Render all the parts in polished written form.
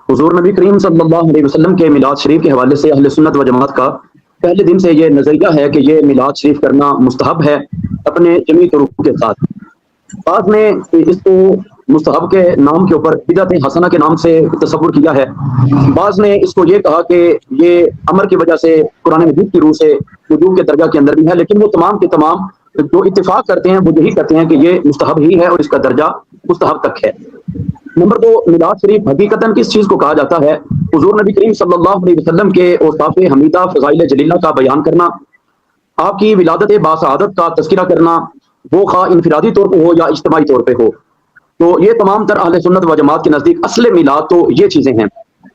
حضور نبی کریم صلی اللہ علیہ وسلم کے میلاد شریف کے حوالے سے اہل سنت و جماعت کا پہلے دن سے یہ نظریہ ہے کہ یہ میلاد شریف کرنا مستحب ہے اپنے جمی طرق کے ساتھ۔ بعض نے اس کو مستحب کے نام کے اوپر بدعت حسنہ کے نام سے تصور کیا ہے، بعض نے اس کو یہ کہا کہ یہ امر کی وجہ سے قرآن مجید کی روح سے وجوب کے درجہ کے اندر بھی ہے، لیکن وہ تمام کے تمام جو اتفاق کرتے ہیں وہ یہی کرتے ہیں کہ یہ مستحب ہی ہے اور اس کا درجہ مستحب تک ہے۔ نمبر 2، میلاد شریف حقیقتاً کس چیز کو کہا جاتا ہے؟ حضور نبی کریم صلی اللہ علیہ وسلم کے اوصاف حمیدہ فضائل جلیلہ کا بیان کرنا، آپ کی ولادت باسعادت کا تذکرہ کرنا، وہ خواہ انفرادی طور پہ ہو یا اجتماعی طور پہ ہو۔ تو یہ تمام تر اہل سنت و جماعت کے نزدیک اصل میلاد تو یہ چیزیں ہیں۔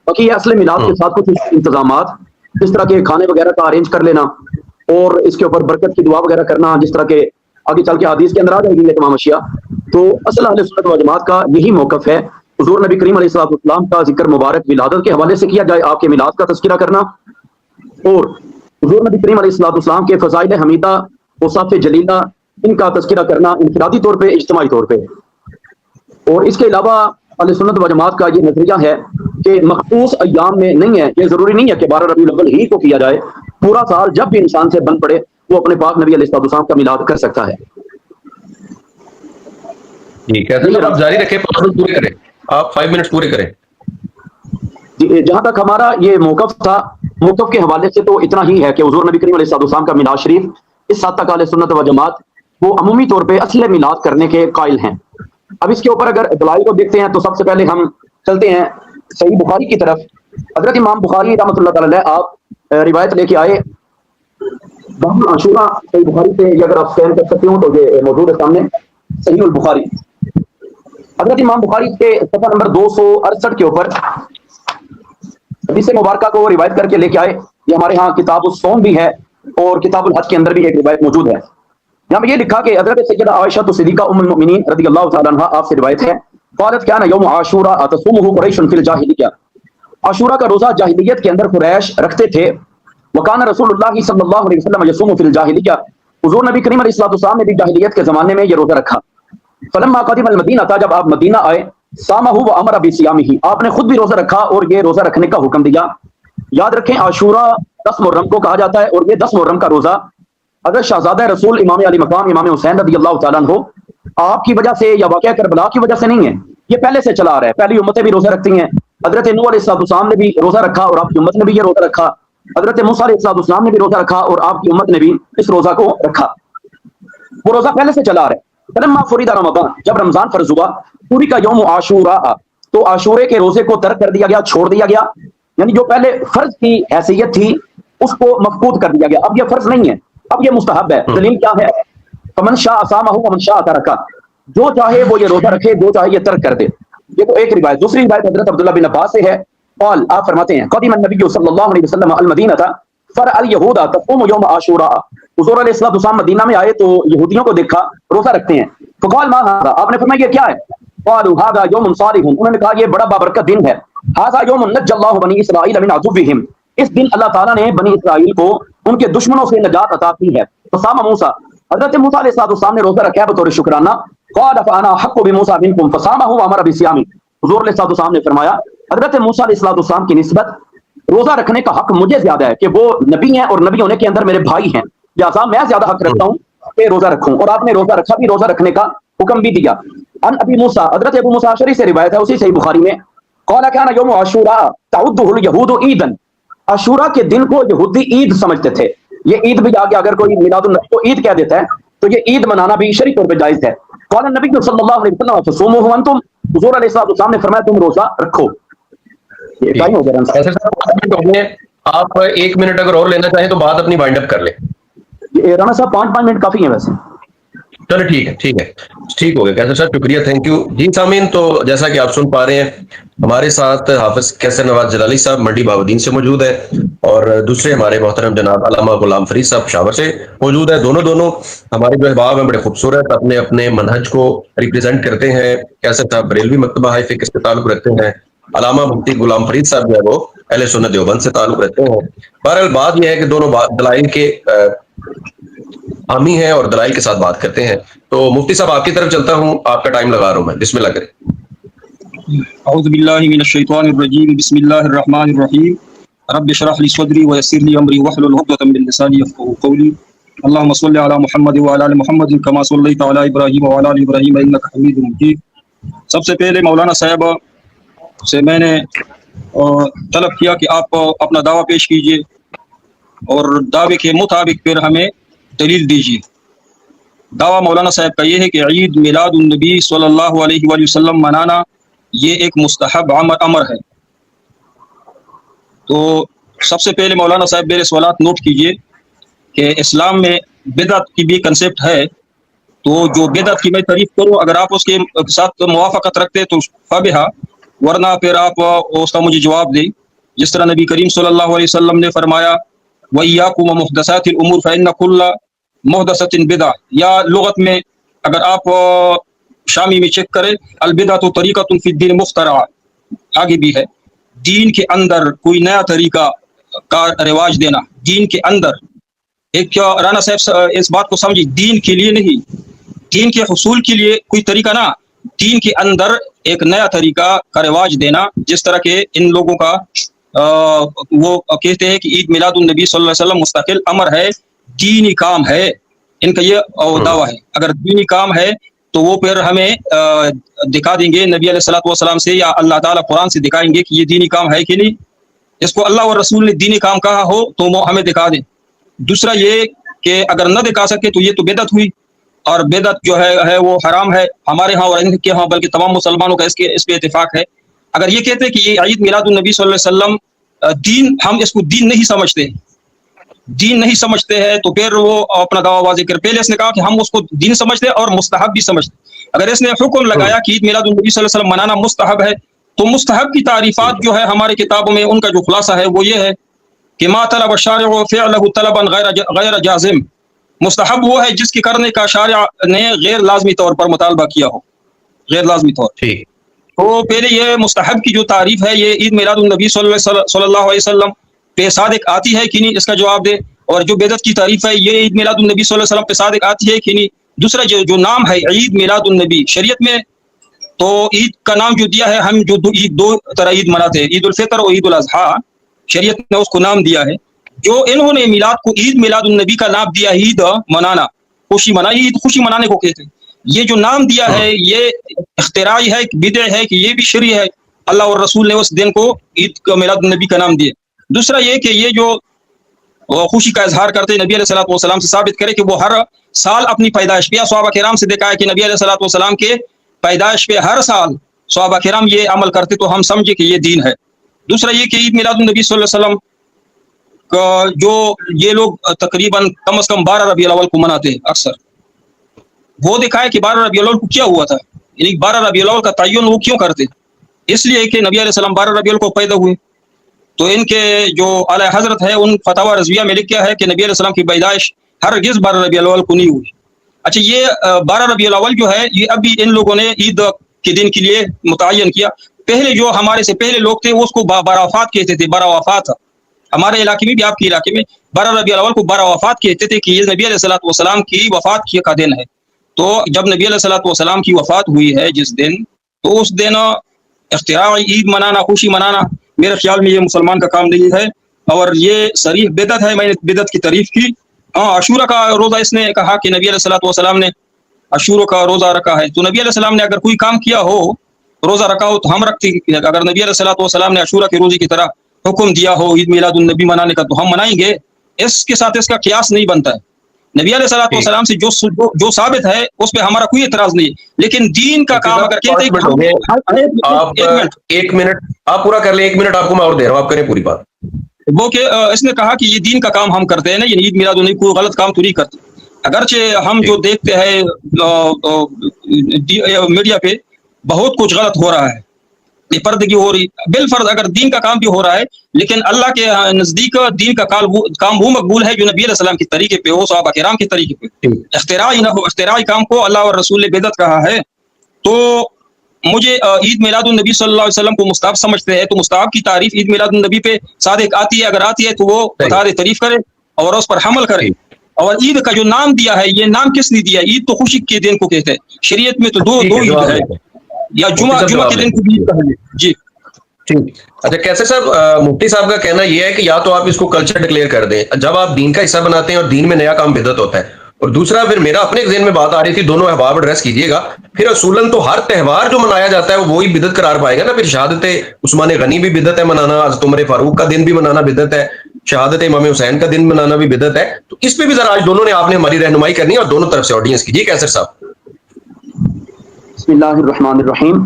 باقی یہ اصل میلاد کے ساتھ کچھ انتظامات، جس طرح کے کھانے وغیرہ کا ارینج کر لینا اور اس کے اوپر برکت کی دعا وغیرہ کرنا، جس طرح کے آگے چل کے حدیث کے اندر آ جائے گی یہ تمام اشیاء۔ تو اصل اہل سنت و جماعت کا یہی موقف ہے، حضور نبی کریم علیہ السلام کا ذکر مبارک ولادت کے حوالے سے کیا جائے، آپ کے میلاد کا تذکرہ کرنا، اور حضور نبی کریم علیہ السلام کے فضائل حمیدہ اوصاف جلیلہ ان کا تذکرہ کرنا انفرادی طور پہ اجتماعی طور پہ۔ اور اس کے علاوہ اہل سنت و جماعت کا یہ نظریہ ہے کہ مخصوص ایام میں نہیں ہے، یہ ضروری نہیں ہے کہ 12 ربیع الاول ہی کو کیا جائے، پورا سال جب بھی انسان سے بن پڑے وہ اپنے پاک نبی علیہ السلام کا میلاد کر سکتا ہے۔ ٹھیک ہے، آپ جاری رکھیں، 5 منٹ پورے کریں، آپ 5 منٹ پورے کریں۔ جہاں تک ہمارا یہ موقف تھا، موقف کے حوالے سے تو اتنا ہی ہے کہ حضور نبی کریم علیہ السلام کا میلاد شریف اس حد تک اہل سنت و جماعت وہ عمومی طور پہ اصل میلاد کرنے کے قائل ہیں۔ اب اس کے اوپر اگر دلائل کو دیکھتے ہیں تو سب سے پہلے ہم چلتے ہیں صحیح بخاری کی طرف۔ حضرت امام بخاری رحمۃ اللہ تعالی علیہ آپ روایت لے کے آئے باب عاشورہ، صحیح بخاری سے، یہ اگر آپ سکین کر سکتے ہو تو یہ موجود ہے سامنے، صحیح البخاری۔ حضرت امام بخاری کے صفحہ نمبر 268 کے اوپر حدیث مبارکہ کو روایت کر کے لے کے آئے۔ یہ ہمارے ہاں کتاب الصوم بھی ہے اور کتاب الحج کے اندر بھی ایک روایت موجود ہے۔ یہاں پہ یہ لکھا کہ حضرت سیدہ عائشہ صدیقہ ام المؤمنین رضی اللہ تعالی عنہا آپ سے روایت ہے، قالت کان یوم عاشورہ تصومہ قریش فی الجاہلیہ، عاشورہ کا روزہ جاہلیت کے اندر قریش رکھتے تھے۔ وکان رسول اللہ صلی اللہ علیہ وسلم یصوم فی الجاہلیہ، حضور نبی کریم علیہ السلام نے بھی جاہلیت کے زمانے میں یہ روزہ رکھا۔ فلما قدم المدینہ، جب آپ مدینہ آئے، سامہ وامر بصیامہ، آپ نے خود بھی روزہ رکھا اور یہ روزہ رکھنے کا حکم دیا۔ یاد رکھیں عاشورہ 10 محرم کو کہا جاتا ہے، اور یہ 10 محرم کا روزہ اگر شہزادہ رسول امام علی مقام امام حسین رضی اللہ تعالیٰ عنہ آپ کی وجہ سے یا واقعہ کربلا کی وجہ سے نہیں ہے، یہ پہلے سے چلا آ رہا ہے، پہلی امتیں بھی روزہ رکھتی ہیں۔ حضرت نوح علیہ السلام نے بھی روزہ رکھا اور آپ کی امت نے بھی یہ روزہ رکھا، حضرت موسیٰ علیہ السلام نے بھی روزہ رکھا اور آپ کی امت نے بھی اس روزہ کو رکھا، وہ روزہ پہلے سے چلا آ رہا ہے۔ فلما فرض رمضان، جب رمضان فرض ہوا، پوری کا یوم عاشورہ، تو عاشورے کے روزے کو ترک کر دیا گیا، چھوڑ دیا گیا، یعنی جو پہلے فرض کی حیثیت تھی اس کو مفقود کر دیا گیا، اب یہ فرض نہیں ہے، اب یہ مستحب ہے۔ دلیل کیا ہے؟ فمن شاء صامہ ومن شاء ترکہ، جو چاہے وہ یہ روزہ رکھے، جو چاہے یہ ترک کر دے۔ یہ تو ایک روایت۔ دوسری روایت حضرت عبداللہ بن عباس سے ہے، قال، آپ فرماتے ہیں، قدم النبی صلی اللہ علیہ وسلم المدینہ فرأى اليہود تصوم یوم عاشوراء، حضور علیہ السلام مدینہ میں آئے تو یہودیوں کو دیکھا روزہ رکھتے ہیں۔ فقال ما هذا، آپ نے فرمایا یہ کیا ہے؟ قالوا هذا یوم صالح، انہوں نے کہا یہ بڑا بابرکت دن ہے۔ هذا یوم نجى الله بنی اسرائیل من عدوهم، اس دن اللہ تعالیٰ نے بنی اسرائیل کو ان کے دشمنوں سے نجات عطا کی ہے۔ فصام موسیٰ، حضرت موسیٰ علیہ السلام نے روزہ رکھا بطور شکرانہ۔ قال فانا حق بموسیٰ منکم فصامہ وامر بصیامہ، حضور علیہ السلام نے فرمایا حضرت موسیٰ علیہ السلام کی نسبت روزہ رکھنے کا حق مجھے زیادہ ہے کہ وہ نبی ہیں اور نبی ہونے کے اندر میرے بھائی ہیں، لہٰذا میں زیادہ حق رکھتا ہوں کہ روزہ رکھوں، اور آپ نے روزہ رکھا بھی، روزہ رکھنے کا حکم بھی دیا۔ ان ابی موسیٰ، حضرت ابو موسیٰ اشعری سے روایت ہے اسی صحیح بخاری میں، قال كان يوم عاشوراء تعده اليهود عيدا، عاشورہ کے دن کو یہودی عید سمجھتے تھے۔ یہ عید بھی آگے اگر کوئی میلاد النبی کو عید کہہ دیتا ہے تو یہ عید منانا بھی شرعی طور پہ جائز ہے۔ قال النبی صلی اللہ علیہ وسلم فصوموا انتم، حضور علیہ السلام نے فرمایا تم روزہ رکھو۔ یہ ٹائم ہو گیا، آپ 1 منٹ اگر اور لینا چاہیں تو بات اپنی وائنڈ اپ کر لیں۔ رانا صاحب 5 منٹ کافی ہیں ویسے۔ چلو ٹھیک ہے، ٹھیک ہو گیا کیسر صاحب، شکریہ، تھینک یو جی۔ سامعین، تو جیسا کہ آپ سن پا رہے ہیں ہمارے ساتھ حافظ کیسر نواز جلالی صاحب منڈی بہاؤالدین سے موجود ہے، اور دوسرے ہمارے محترم جناب علامہ غلام فرید صاحب پشاور سے موجود ہے۔ دونوں ہمارے جو احباب ہیں بڑے خوبصورت، اپنے اپنے منہج کو ریپرزینٹ کرتے ہیں۔ کیسر صاحب بریلوی مکتبہ ہائی فقہ سے تعلق رکھتے ہیں، علامہ مفتی غلام فرید صاحب جو ہے وہ اہل سنت دیوبند سے تعلق رکھتے ہیں۔ بہرحال بات یہ ہے کہ دونوں دلائل کے حامی ہیں اور دلائل کے ساتھ بات کرتے ہیں۔ تو مفتی صاحب آپ کی طرف چلتا ہوں، آپ کا ٹائم لگا رہا ہوں میں، بسم اللہ کریں۔ اعوذ باللہ من الشیطان الرجیم بسم اللہ الرحمن الرحیم رب اشرح لي صدری ويسر لي امری واحلل عقدۃ من لسانی یفقهوا قولی اللهم صل علی محمد وعلى ال محمد كما صلیت علی ابراہیم وعلى ال ابراہیم انک حمید مجید۔ سب سے پہلے مولانا صاحب سے میں نے طلب کیا کہ آپ اپنا دعویٰ پیش کیجئے اور دعوے کے مطابق پھر ہمیں دلیل دیجیے۔ دعویٰ مولانا صاحب کا یہ ہے کہ عید میلاد النبی صلی اللہ علیہ وآلہ وسلم منانا یہ ایک مستحب امر ہے۔ تو سب سے پہلے مولانا صاحب میرے سوالات نوٹ کیجئے کہ اسلام میں بدعت کی بھی کنسپٹ ہے، تو جو بدعت کی میں تعریف کروں، اگر آپ اس کے ساتھ موافقت رکھتے تو فبہا، ورنہ پھر آپ اس کا مجھے جواب دیں۔ جس طرح نبی کریم صلی اللہ علیہ وسلم نے فرمایا وَإِيَّاكُمْ وَمُحْدَثَاتِ الْأُمُورِ فَإِنَّ كُلَّ مُحْدَثَةٍ بِدْعَةٌ، یا لغت میں اگر آپ شامی میں چیک کریں البدعۃ طریقۃ فی الدین مخترعہ، آگے بھی ہے دین کے اندر کوئی نیا طریقہ کا رواج دینا، دین کے اندر ایک رانا صاحب اس بات کو سمجھیں، دین کے لیے نہیں، دین کے حصول کے لیے کوئی طریقہ نہ، دین کے اندر ایک نیا طریقہ کا رواج دینا، جس طرح کے ان لوگوں کا وہ کہتے ہیں کہ عید میلاد النبی صلی اللہ علیہ وسلم مستقل امر ہے، دینی کام ہے، ان کا یہ دعویٰ ہے۔ اگر دینی کام ہے تو وہ پھر ہمیں دکھا دیں گے نبی علیہ الصلوۃ والسلام سے یا اللہ تعالیٰ قرآن سے دکھائیں گے کہ یہ دینی کام ہے کہ نہیں۔ اس کو اللہ اور رسول نے دینی کام کہا ہو تو وہ ہمیں دکھا دیں۔ دوسرا یہ کہ اگر نہ دکھا سکے تو یہ تو بدعت ہوئی، اور بدعت جو ہے وہ حرام ہے ہمارے ہاں اور ان کے ہاں، بلکہ تمام مسلمانوں کا اس پہ اتفاق ہے۔ اگر یہ کہتے ہیں کہ یہ عید میلاد النبی صلی اللہ علیہ وسلم دین، ہم اس کو دین نہیں سمجھتے، دین نہیں سمجھتے ہیں، تو پھر وہ اپنا دعویٰ واضح کر۔ پہلے اس نے کہا کہ ہم اس کو دین سمجھتے اور مستحب بھی سمجھتے۔ اگر اس نے حکم لگایا کہ عید میلاد النبی صلی اللہ علیہ وسلم منانا مستحب ہے، تو مستحب کی تعریفات جو ہے ہمارے کتابوں میں، ان کا جو خلاصہ ہے وہ یہ ہے کہ ما طلب الشارع فعله طلبا غیر جازم، مستحب وہ ہے جس کے کرنے کا شارع نے غیر لازمی طور پر مطالبہ کیا ہو، غیر لازمی طور۔ ٹھیک، تو پہلے یہ مستحب کی جو تعریف ہے، یہ عید میلاد النبی صلی اللہ علیہ وسلم پہ صادق آتی ہے کہ نہیں، اس کا جواب دے۔ اور جو بدعت کی تعریف ہے، یہ عید میلاد النبی صلی اللہ علیہ وسلم پہ صادق آتی ہے کہ نہیں۔ دوسرا جو نام ہے عید میلاد النبی شریعت میں، تو عید کا نام جو دیا ہے، ہم جو دو طرح عید مناتے ہیں، عید الفطر اور عید الاضحیٰ، شریعت نے اس کو نام دیا ہے۔ جو انہوں نے میلاد کو عید میلاد النبی کا نام دیا، عید منانا، خوشی منانا، عید خوشی منانے کو کہتے ہیں۔ یہ جو نام دیا ہے یہ اختراعی ہے، بدع ہے کہ یہ بھی شرعی ہے؟ اللہ اور رسول نے اس دن کو عید میلاد النبی کا نام دیا۔ دوسرا یہ کہ یہ جو خوشی کا اظہار کرتے نبی علیہ الصلوۃ والسلام سے ثابت کرے کہ وہ ہر سال اپنی پیدائش پہ، صحابہ کرام سے دیکھا ہے کہ نبی علیہ الصلوۃ والسلام کے پیدائش پہ ہر سال صحابہ کرام یہ عمل کرتے، تو ہم سمجھے کہ یہ دین ہے۔ دوسرا یہ کہ عید میلاد النبی صلی اللہ علیہ وسلم کا جو یہ لوگ تقریباً کم از کم 12 ربیع الاول کو مناتے ہیں اکثر، وہ دکھائے کہ 12 ربیع الاول کو کیا ہوا تھا، یعنی 12 ربیع الاول کا تعین وہ کیوں کرتے؟ اس لیے کہ نبی علیہ السلام 12 ربیع الاول کو پیدا ہوئے۔ تو ان کے جو اعلی حضرت ہے، ان فتاوی رضویہ میں لکھا ہے کہ نبی علیہ السلام کی پیدائش ہرگز 12 ربیع الاول کو نہیں ہوئی۔ اچھا، یہ 12 ربیع الاول جو ہے، یہ ابھی ان لوگوں نے عید کے دن کے لیے متعین کیا۔ پہلے جو ہمارے سے پہلے لوگ تھے وہ اس کو 12 وفات کہتے تھے، 12 وفات۔ ہمارے علاقے میں بھی، آپ کے علاقے میں 12 ربیع الاول کو 12 وفات کہتے تھے کہ یہ نبی علیہ الصلوۃ والسلام کی وفات کا دن ہے۔ تو جب نبی علیہ الصلوۃ والسلام کی وفات ہوئی ہے جس دن، تو اس دن اختراعی عید منانا، خوشی منانا، میرے خیال میں یہ مسلمان کا کام نہیں ہے، اور یہ صریح بدعت ہے۔ میں نے بدعت کی تعریف کی۔ عاشورہ کا روزہ اس نے کہا کہ نبی علیہ الصلوۃ والسلام نے عاشورہ کا روزہ رکھا ہے، تو نبی علیہ السلام نے اگر کوئی کام کیا ہو، روزہ رکھا ہو، تو ہم رکھتے ہیں۔ اگر نبی علیہ الصلوۃ والسلام نے عاشورہ کے روزے کی طرح حکم دیا ہو عید میلاد النبی منانے کا، تو ہم منائیں گے۔ اس کے ساتھ اس کا قیاس نہیں بنتا ہے۔ نبی علیہ الصلوۃ والسلام سے جو ثابت ہے اس پہ ہمارا کوئی اعتراض نہیں ہے، لیکن دین کا کام اگر کہتے ہیں آپ ایک منٹ آپ پورا کر لیں، 1 منٹ آپ کو میں اور دے رہا ہوں، آپ کریں پوری بات۔ وہ کہ اس نے کہا کہ یہ دین کا کام ہم کرتے ہیں نا، یہ عید میلاد النبی کوئی غلط کام تو نہیں کرتے۔ اگرچہ ہم جو دیکھتے ہیں میڈیا پہ بہت کچھ غلط ہو رہا ہے، بے پردگی ہو رہی، بالفرض اگر دین کا کام بھی ہو رہا ہے، لیکن اللہ کے نزدیک دین کا کام وہ مقبول ہے جو نبی علیہ السلام کے طریقے پہ ہو، صحابہ کرام کے طریقے پہ، اختراعی نہ ہو۔ اختراعی کام کو اللہ اور رسول نے بدعت کہا ہے۔ تو مجھے عید میلاد النبی صلی اللہ علیہ وسلم کو مستحب سمجھتے ہیں، تو مستحب کی تعریف عید میلاد النبی پہ صادق آتی ہے، اگر آتی ہے تو وہ بتا دے، تعریف کرے اور اس پر حمل کرے۔ اور عید کا جو نام دیا ہے، یہ نام کس نے دیا؟ عید تو خوشی کے دن کو کہتے ہیں، شریعت میں تو دو عید ہے، یا جمعہ کے دن تبلیغ کریں. جی ٹھیک. اچھا کیسر صاحب، مفتی صاحب کا کہنا یہ ہے کہ یا تو آپ اس کو کلچر ڈکلیئر کر دیں جب آپ دین کا حصہ بناتے ہیں اور دین میں نیا کام بدعت ہوتا ہے، اور دوسرا پھر میرا اپنے ذہن میں بات آ رہی تھی، دونوں احباب ایڈریس کیجئے گا. پھر اصولاً تو ہر تہوار جو منایا جاتا ہے وہ وہی بدعت قرار پائے گا نا. پھر شہادت عثمان غنی بھی بدعت ہے منانا، حضرت عمر فاروق کا دن بھی منانا بدعت ہے، شہادت امام حسین کا دن منانا بھی بدعت ہے. تو اس پہ بھی ذرا آج دونوں نے آپ نے ہماری رہنمائی کرنی ہے اور دونوں طرف سے آڈینس کی. جی کیسر صاحب. بسم اللہ الرحمن الرحیم.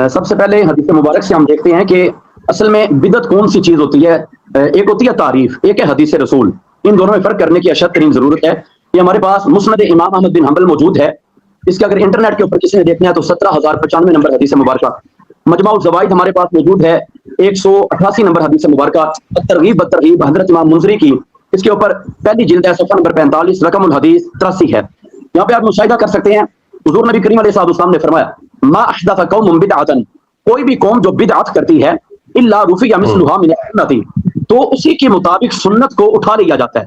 سب سے پہلے حدیث مبارک سے ہم دیکھتے ہیں کہ اصل میں بدعت کون سی چیز ہوتی ہے. ایک ہوتی ہے تعریف، ایک ہے حدیث رسول. ان دونوں میں فرق کرنے کی اشد ترین ضرورت ہے. یہ ہمارے پاس مسند امام احمد بن حنبل موجود ہے. اس کے اگر انٹرنیٹ کے اوپر کسی نے دیکھنا ہے تو 17,095 نمبر حدیث مبارکہ. مجمع الزوائد ہمارے پاس موجود ہے 188 نمبر حدیث مبارکہ. الترغیب بالترغیب حضرت امام منذری کی، اس کے اوپر پہلی جلد ہے، صفحہ نمبر 45، رقم الحدیث 83 ہے. یہاں پہ آپ مشاہدہ کر سکتے ہیں حضور نبی کریم علیہ السلام نے فرمایا ما احدث قوم بدعۃ، کوئی بھی قوم جو بدعت کرتی ہے الا رفع مثلها من السنۃ، تو اسی کے مطابق سنت کو اٹھا لیا جاتا ہے.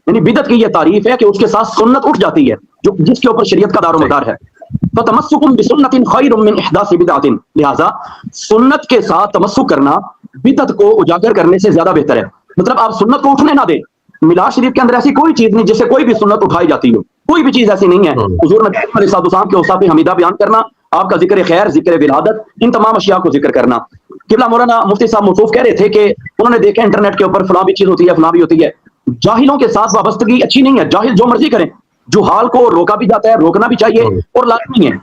یعنی بدعت کی یہ تعریف ہے کہ اس کے ساتھ سنت اٹھ جاتی ہے جو جس کے اوپر شریعت کا دار و مدار ہے. فتمسکم بسنت خیر من احداث بدعۃ، لہذا سنت کے ساتھ تمسک کرنا بدعت کو اجاگر کرنے سے زیادہ بہتر ہے. مطلب آپ سنت کو اٹھنے نہ دیں. میلاد شریف کے اندر ایسی کوئی چیز نہیں جس سے کوئی بھی سنت اٹھائی جاتی ہو، کوئی بھی چیز ایسی نہیں ہے. حضور نبی علیہ السلام کے اوصاف حمیدہ بیان کرنا، آپ کا ذکر خیر، ذکر ولادت، ان تمام اشیاء کو ذکر کرنا. قبلہ مولانا مفتی صاحب موصوف کہہ رہے تھے کہ انہوں نے دیکھا انٹرنیٹ کے اوپر فلاں بھی چیز ہوتی ہے، فلاں بھی ہوتی ہے. جاہلوں کے ساتھ وابستگی اچھی نہیں ہے. جاہل جو مرضی کریں، جو حال کو روکا بھی جاتا ہے، روکنا بھی چاہیے اور لازمی ہے.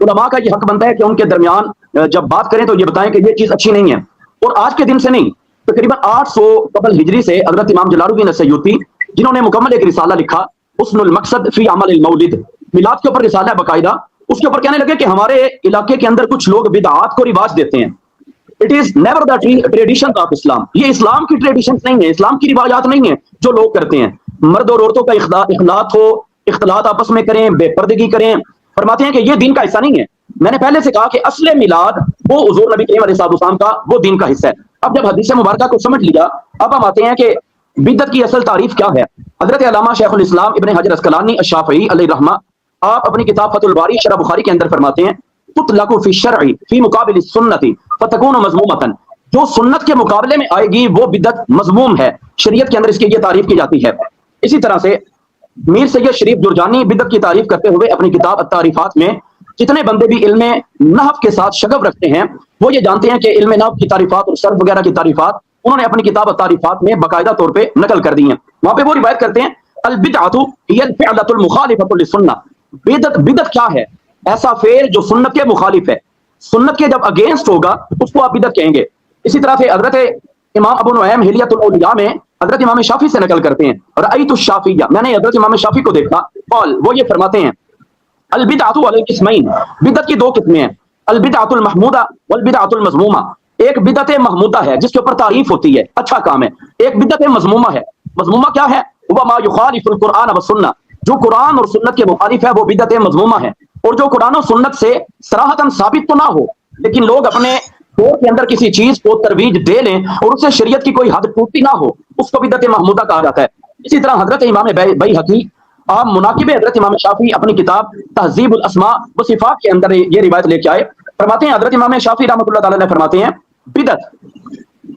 علماء کا یہ حق بنتا ہے کہ ان کے درمیان جب بات کریں تو یہ بتائیں کہ یہ چیز اچھی نہیں ہے. اور آج کے دن سے نہیں، تقریباً 800 قبل ہجری سے حضرت امام جلال الدین السیوطی جنہوں نے مکمل ایک رسالہ لکھا حسن المقصد فی عمل المولد، میلاد کے اوپر رسالہ ہے باقاعدہ. اس کے اوپر کہنے لگے کہ ہمارے علاقے کے اندر کچھ لوگ بدعات کو رواج دیتے ہیں. It is never the tradition of Islam, یہ اسلام کی ٹریڈیشن نہیں ہے، اسلام کی روایات نہیں ہیں جو لوگ کرتے ہیں. مرد اور عورتوں کا اختلاط ہو، اختلاط آپس میں کریں، بے پردگی کریں. فرماتے ہیں کہ یہ دین کا حصہ نہیں ہے. میں نے پہلے سے کہا کہ اصل میلاد وہ حضور نبی کریم علیہ السلام کا وہ دین کا حصہ ہے. اب جب حدیث مبارکہ کو سمجھ لیا، اب ہم آتے ہیں کہ بدعت کی اصل تعریف کیا ہے. حضرت علامہ شیخ الاسلام ابن حجر اسقلانی الشافعی علیہ رحمہ، آپ اپنی کتاب فتح الباری شرح بخاری کے اندر فرماتے ہیں تطلق فی الشرع فی مقابل السنت فتکون مذمومۃ، جو سنت کے مقابلے میں آئے گی وہ بدعت مذموم ہے، شریعت کے اندر اس کی یہ تعریف کی جاتی ہے. اسی طرح سے میر سید شریف جرجانی بدعت کی تعریف کرتے ہوئے اپنی کتاب التعریفات میں، جتنے بندے بھی علم نحو کے ساتھ شغف رکھتے ہیں وہ یہ جانتے ہیں کہ علم نحو کی تعریفات اور صرف وغیرہ کی تعریفات انہوں نے اپنی کتاب التعریفات میں باقاعدہ طور پہ نقل کر دی ہیں. وہاں پہ وہ روایت کرتے ہیں البدعۃ ہی الفعلۃ المخالفۃ للسنہ، بدعت کیا ہے؟ ایسا فعل جو سنت کے مخالف ہے، سنت کے جب اگینسٹ ہوگا اس کو آپ بدعت کہیں گے. اسی طرح سے حضرت امام ابو نعیم حلیۃ الاولیاء میں حضرت امام شافعی سے نقل کرتے ہیں رأیت الشافعیہ، میں نے حضرت امام شافعی کو دیکھا. قال، وہ یہ فرماتے ہیں البدعۃ علی القسمین، بدعت کی دو قسمیں ہیں، البدعۃ المحمودہ والبدعۃ المذمومہ. ایک بدعت محمودہ ہے جس کے اوپر تعریف ہوتی ہے، اچھا کام ہے. ایک بدعت مذمومہ ہے. مذمومہ کیا ہے؟ وہ ما یخالف القرآن والسنہ، جو قرآن اور سنت کے مخالف ہے وہ بدعت مذمومہ ہے. اور جو قرآن و سنت سے صراحتاً ثابت تو نہ ہو لیکن لوگ اپنے دور کے اندر کسی چیز کو ترویج دے لیں اور اس سے شریعت کی کوئی حد ٹوٹتی نہ ہو، اس کو بدعت محمودہ کہا جاتا ہے. اسی طرح حضرت امام بیہقی، آپ مناقب حضرت امام شافعی اپنی کتاب تہذیب الاسماء و صفات کے اندر یہ روایت لے کے آئے. فرماتے ہیں حضرت امام شافعی رحمۃ اللہ تعالی نے فرماتے ہیں بدعت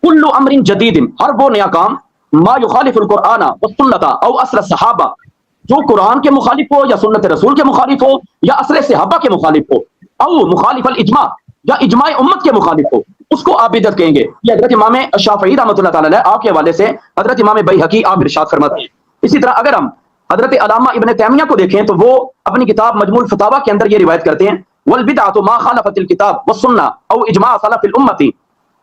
کل امر جدید، ہر وہ نیا کام ما یخالف القرآن والسنۃ او اثر الصحابہ، جو قرآن کے مخالف ہو یا سنت رسول کے مخالف ہو یا اثر صحابہ کے مخالف ہو، او مخالف الاجماع یا اجماع امت کے مخالف ہو، اس کو آپ بدعت کہیں گے. یہ حضرت امام شافعی رحمۃ اللہ تعالی آپ کے حوالے سے حضرت امام بیہقی آپ ارشاد فرماتے ہیں. اسی طرح اگر ہم حضرت علامہ ابن تیمیہ کو دیکھیں تو وہ اپنی کتاب مجموع الفتاوی کے اندر یہ روایت کرتے ہیں والبدعۃ ما خالفت الکتاب والسنہ او اجماع سلف الامت،